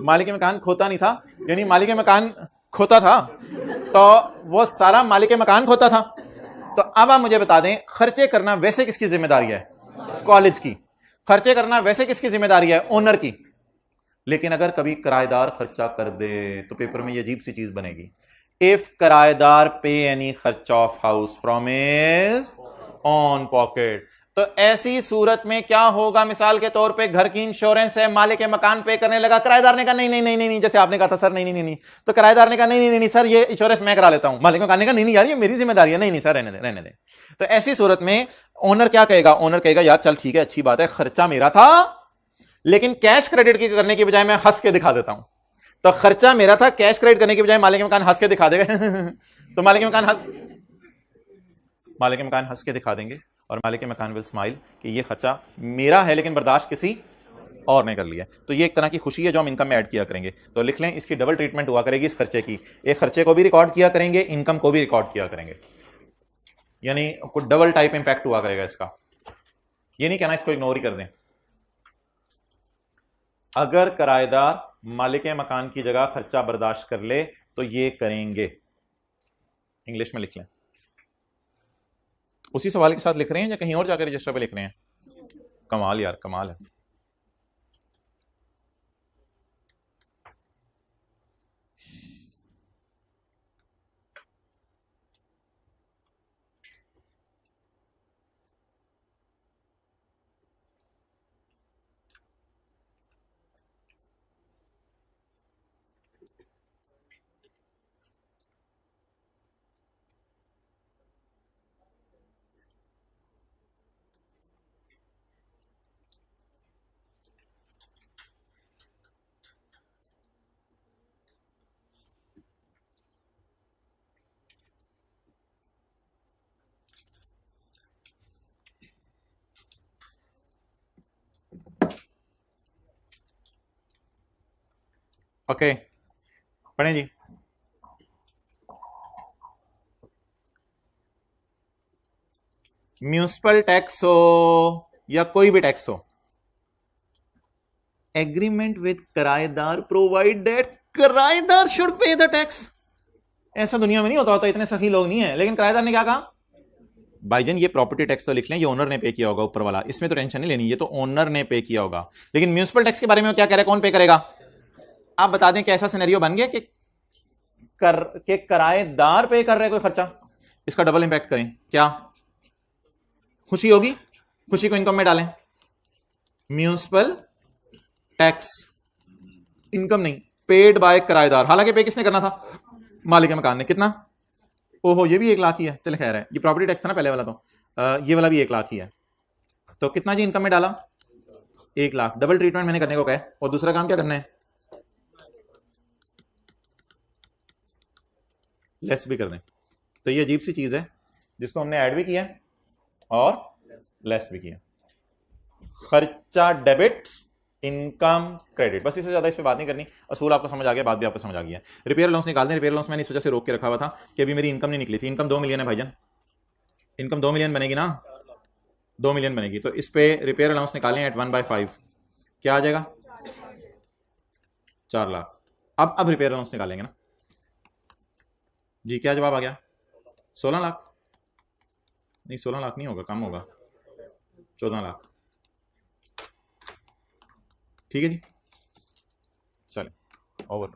मालिक मकान खोता नहीं था, यानी मालिक मकान खोता था, तो वो सारा मालिक मकान खोता था। तो अब आप मुझे बता दें, खर्चे करना वैसे किसकी जिम्मेदारी है? कॉलेज की। खर्चे करना वैसे किसकी जिम्मेदारी है? ओनर की। लेकिन अगर कभी किराएदार खर्चा कर दे तो पेपर में ये अजीब सी चीज बनेगी, इफ किराएदार पे एनी खर्चा of house from his on pocket. तो ऐसी सूरत में क्या होगा? मिसाल के तौर पे घर की इंश्योरेंस है, मालिक मकान पे करने लगा, किराएदार ने कहा नहीं नहीं नहीं नहीं, जैसे आपने कहा था सर नहीं नहीं नहीं, तो किराएदार ने कहा नहीं नहीं नहीं सर ये इंश्योरेंस मैं करा लेता हूं, मालिक मकान ने कहा नहीं नहीं यार ये मेरी जिम्मेदारी है, नहीं नहीं सर रहने दे रहने दे। तो ऐसी सूरत में ओनर क्या कहेगा? ओनर कहेगा यार चल ठीक है, अच्छी बात है, खर्चा मेरा था, लेकिन कैश क्रेडिट की करने की बजाय मैं हंस के दिखा देता हूं। तो खर्चा मेरा था, कैश क्रेडिट करने की बजाय मालिक मकान हंस के दिखा देगा तो मालिक मकान हंस के दिखा देंगे, और मालिक मकान विल स्माइल कि ये खर्चा मेरा है लेकिन बर्दाश्त किसी और ने कर लिया। तो ये एक तरह की खुशी है जो हम इनकम में ऐड किया करेंगे। तो लिख लें, इसकी डबल ट्रीटमेंट हुआ करेगी इस खर्चे की, एक खर्चे को भी रिकॉर्ड किया करेंगे, इनकम को भी रिकॉर्ड किया करेंगे, यानी कुछ डबल टाइप इंपैक्ट हुआ करेगा इसका। ये नहीं कहना इसको इग्नोर ही कर दें। अगर किराएदार मालिक मकान की जगह खर्चा बर्दाश्त कर ले तो ये करेंगे। इंग्लिश में लिख लें। उसी सवाल के साथ लिख रहे हैं या कहीं और जाकर रजिस्टर पे लिख रहे हैं? कमाल यार, कमाल है। ओके, पढ़ें जी। म्यूनिसिपल टैक्स हो या कोई भी टैक्स हो, एग्रीमेंट विद किराएदार प्रोवाइड दैट किराएदार शुड पे द टैक्स। ऐसा दुनिया में नहीं होता, इतने सही लोग नहीं है, लेकिन किराएदार ने क्या कहा, भाईजान ये प्रॉपर्टी टैक्स तो लिख लें, ये ओनर ने पे किया होगा ऊपर वाला, इसमें तो टेंशन नहीं लेनी, ये तो ओनर ने पे किया होगा। लेकिन म्यूनिसिपल टैक्स के बारे में क्या कह रहे हैं, कौन पे करेगा? आप बता दें कि ऐसा सिनेरियो बन गया कि किराएदार पे कर रहे हैं कोई खर्चा, इसका डबल इंपैक्ट करें, क्या खुशी होगी? खुशी को इनकम में डालें, म्यूनिसिपल टैक्स इनकम नहीं, पेड बाय किराएदार। हालांकि पे किसने करना था? मालिक मकान ने। कितना? ओहो, ये भी 1 लाख ही है, चल खैर है, ये प्रॉपर्टी टैक्स था ना पहले वाला, तो ये वाला भी 1 लाख ही है। तो कितना जी इनकम में डाला? 1 लाख। डबल ट्रीटमेंट मैंने करने को कहा। और दूसरा काम क्या करना है? लेस भी कर दें। तो ये अजीब सी चीज है जिसको हमने ऐड भी किया और लेस भी किया। खर्चा डेबिट, इनकम क्रेडिट, बस इससे ज्यादा इस पे बात नहीं करनी। असूल आपको समझ आ गया, बात भी आपको समझ आ गया। रिपेयर लोन्स निकाल दें। रिपेयर लोन्स मैंने इस वजह से रोक के रखा हुआ था कि अभी मेरी इनकम नहीं निकली थी। इनकम 2 मिलियन है भाईजान, इनकम 2 मिलियन बनेगी ना, 2 मिलियन बनेगी। तो इस पे रिपेयर अलाउंस निकालें एट 1/5, क्या आ जाएगा? 4 लाख। अब रिपेयर अलाउंस निकालेंगे ना जी, क्या जवाब आ गया? 16 लाख। नहीं 16 लाख नहीं होगा, कम होगा, 14 लाख। ठीक है जी, चले ओवर।